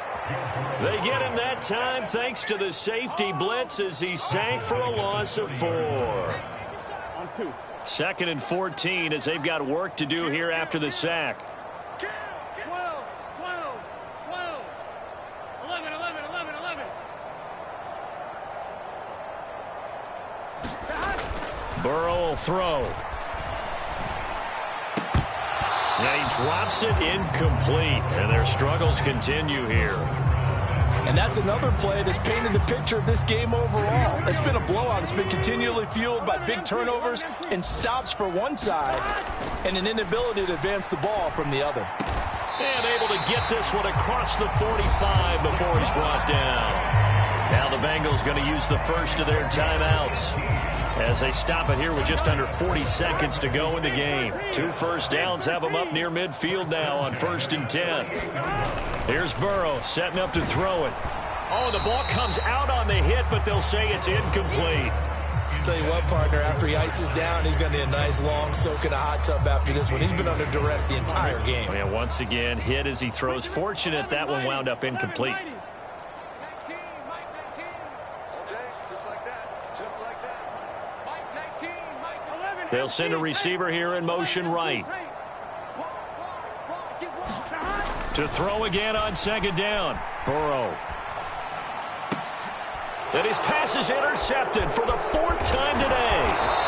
They get him that time thanks to the safety blitz as he sank for a loss of 4. 2nd and 14 as they've got work to do here after the sack. 11. Burrow will throw. And he drops it incomplete, and their struggles continue here. And that's another play that's painted the picture of this game overall. It's been a blowout. It's been continually fueled by big turnovers and stops for one side and an inability to advance the ball from the other. And able to get this one across the 45 before he's brought down. Now the Bengals going to use the first of their timeouts as they stop it here with just under 40 seconds to go in the game. 2 first downs have them up near midfield now on 1st and 10. Here's Burrow setting up to throw it. Oh, the ball comes out on the hit, but they'll say it's incomplete. Tell you what, partner, after he ices down, he's going to need a nice long soak in a hot tub after this one. He's been under duress the entire game. And once again, hit as he throws. Fortunate that one wound up incomplete. They'll send a receiver here in motion right. To throw again on 2nd down. Burrow. And his pass is intercepted for the 4th time today.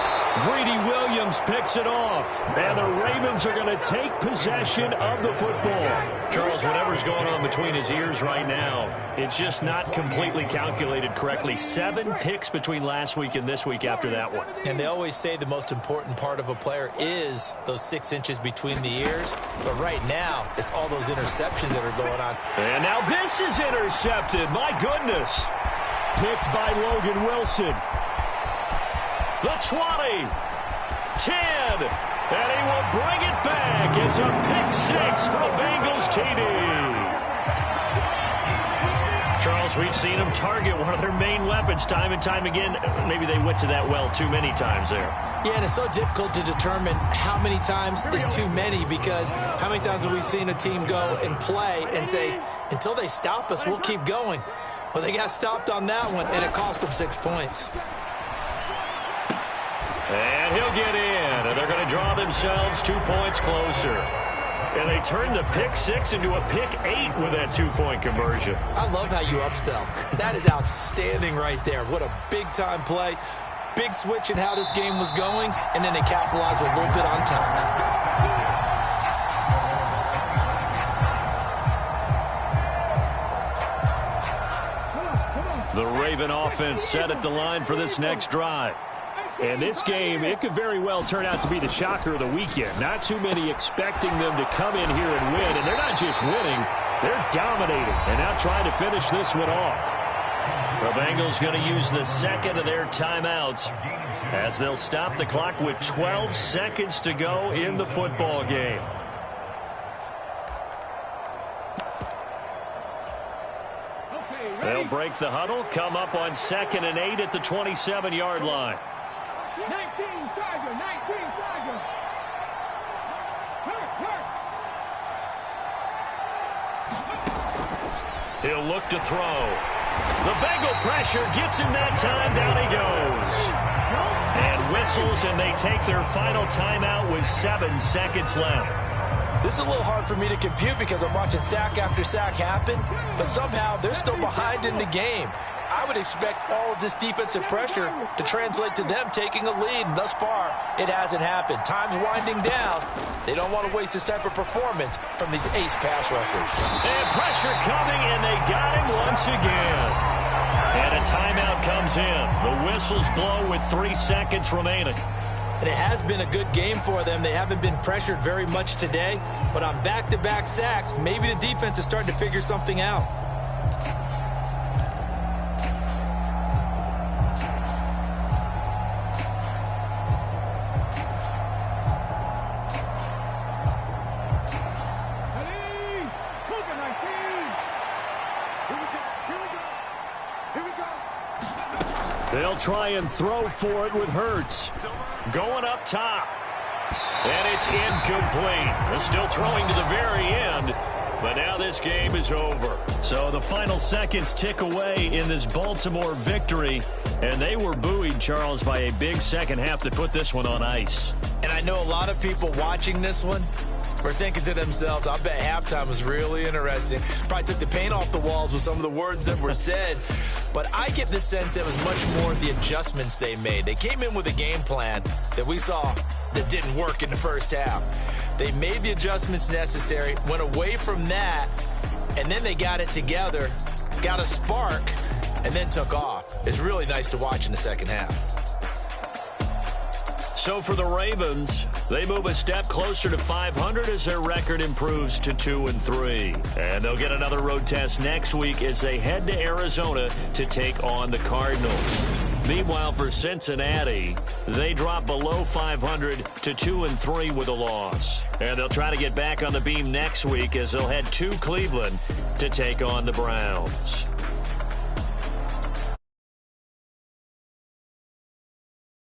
Greedy Williams picks it off. And the Ravens are going to take possession of the football. Charles, whatever's going on between his ears right now, it's just not completely calculated correctly. 7 picks between last week and this week after that one. And they always say the most important part of a player is those 6 inches between the ears. But right now, it's all those interceptions that are going on. And now this is intercepted. My goodness. Picked by Logan Wilson. The 20, 10, and he will bring it back. It's a pick 6 for the Bengals TD. Charles, we've seen them target one of their main weapons time and time again. Maybe they went to that well too many times there. Yeah, and it's so difficult to determine how many times is too many, because how many times have we seen a team go and play and say, until they stop us, we'll keep going. Well, they got stopped on that one, and it cost them 6 points. And he'll get in, and they're going to draw themselves 2 points closer. And they turn the pick 6 into a pick 8 with that 2-point conversion. I love how you upsell. That is outstanding right there. What a big-time play. Big switch in how this game was going, and then they capitalized a little bit on top. The Raven offense set at the line for this next drive. And this game, it could very well turn out to be the shocker of the weekend. Not too many expecting them to come in here and win. And they're not just winning, they're dominating. And now trying to finish this one off. The Bengals going to use the 2nd of their timeouts as they'll stop the clock with 12 seconds to go in the football game. They'll break the huddle, come up on 2nd and 8 at the 27-yard line. 19 Tiger. He'll look to throw. The Bengal pressure gets him that time. Down he goes. And whistles, and they take their final timeout with 7 seconds left. This is a little hard for me to compute because I'm watching sack after sack happen, but somehow they're still behind in the game. I would expect all of this defensive pressure to translate to them taking a lead, and thus far, it hasn't happened. Time's winding down. They don't want to waste this type of performance from these ace pass rushers. And pressure coming, and they got him once again. And a timeout comes in. The whistles blow with 3 seconds remaining. And it has been a good game for them. They haven't been pressured very much today, but on back-to-back sacks, maybe the defense is starting to figure something out. They'll try and throw for it with Hurts. Going up top. And it's incomplete. They're still throwing to the very end, but now this game is over. So the final seconds tick away in this Baltimore victory, and they were buoyed, Charles, by a big second half to put this one on ice. And I know a lot of people watching this one were thinking to themselves, I bet halftime was really interesting. Probably took the paint off the walls with some of the words that were said. But I get the sense it was much more the adjustments they made. They came in with a game plan that we saw that didn't work in the first half. They made the adjustments necessary, went away from that, and then they got it together, got a spark, and then took off. It's really nice to watch in the second half. So for the Ravens, they move a step closer to 500 as their record improves to 2-3. And they'll get another road test next week as they head to Arizona to take on the Cardinals. Meanwhile, for Cincinnati, they drop below 500 to 2-3 with a loss. And they'll try to get back on the beam next week as they'll head to Cleveland to take on the Browns.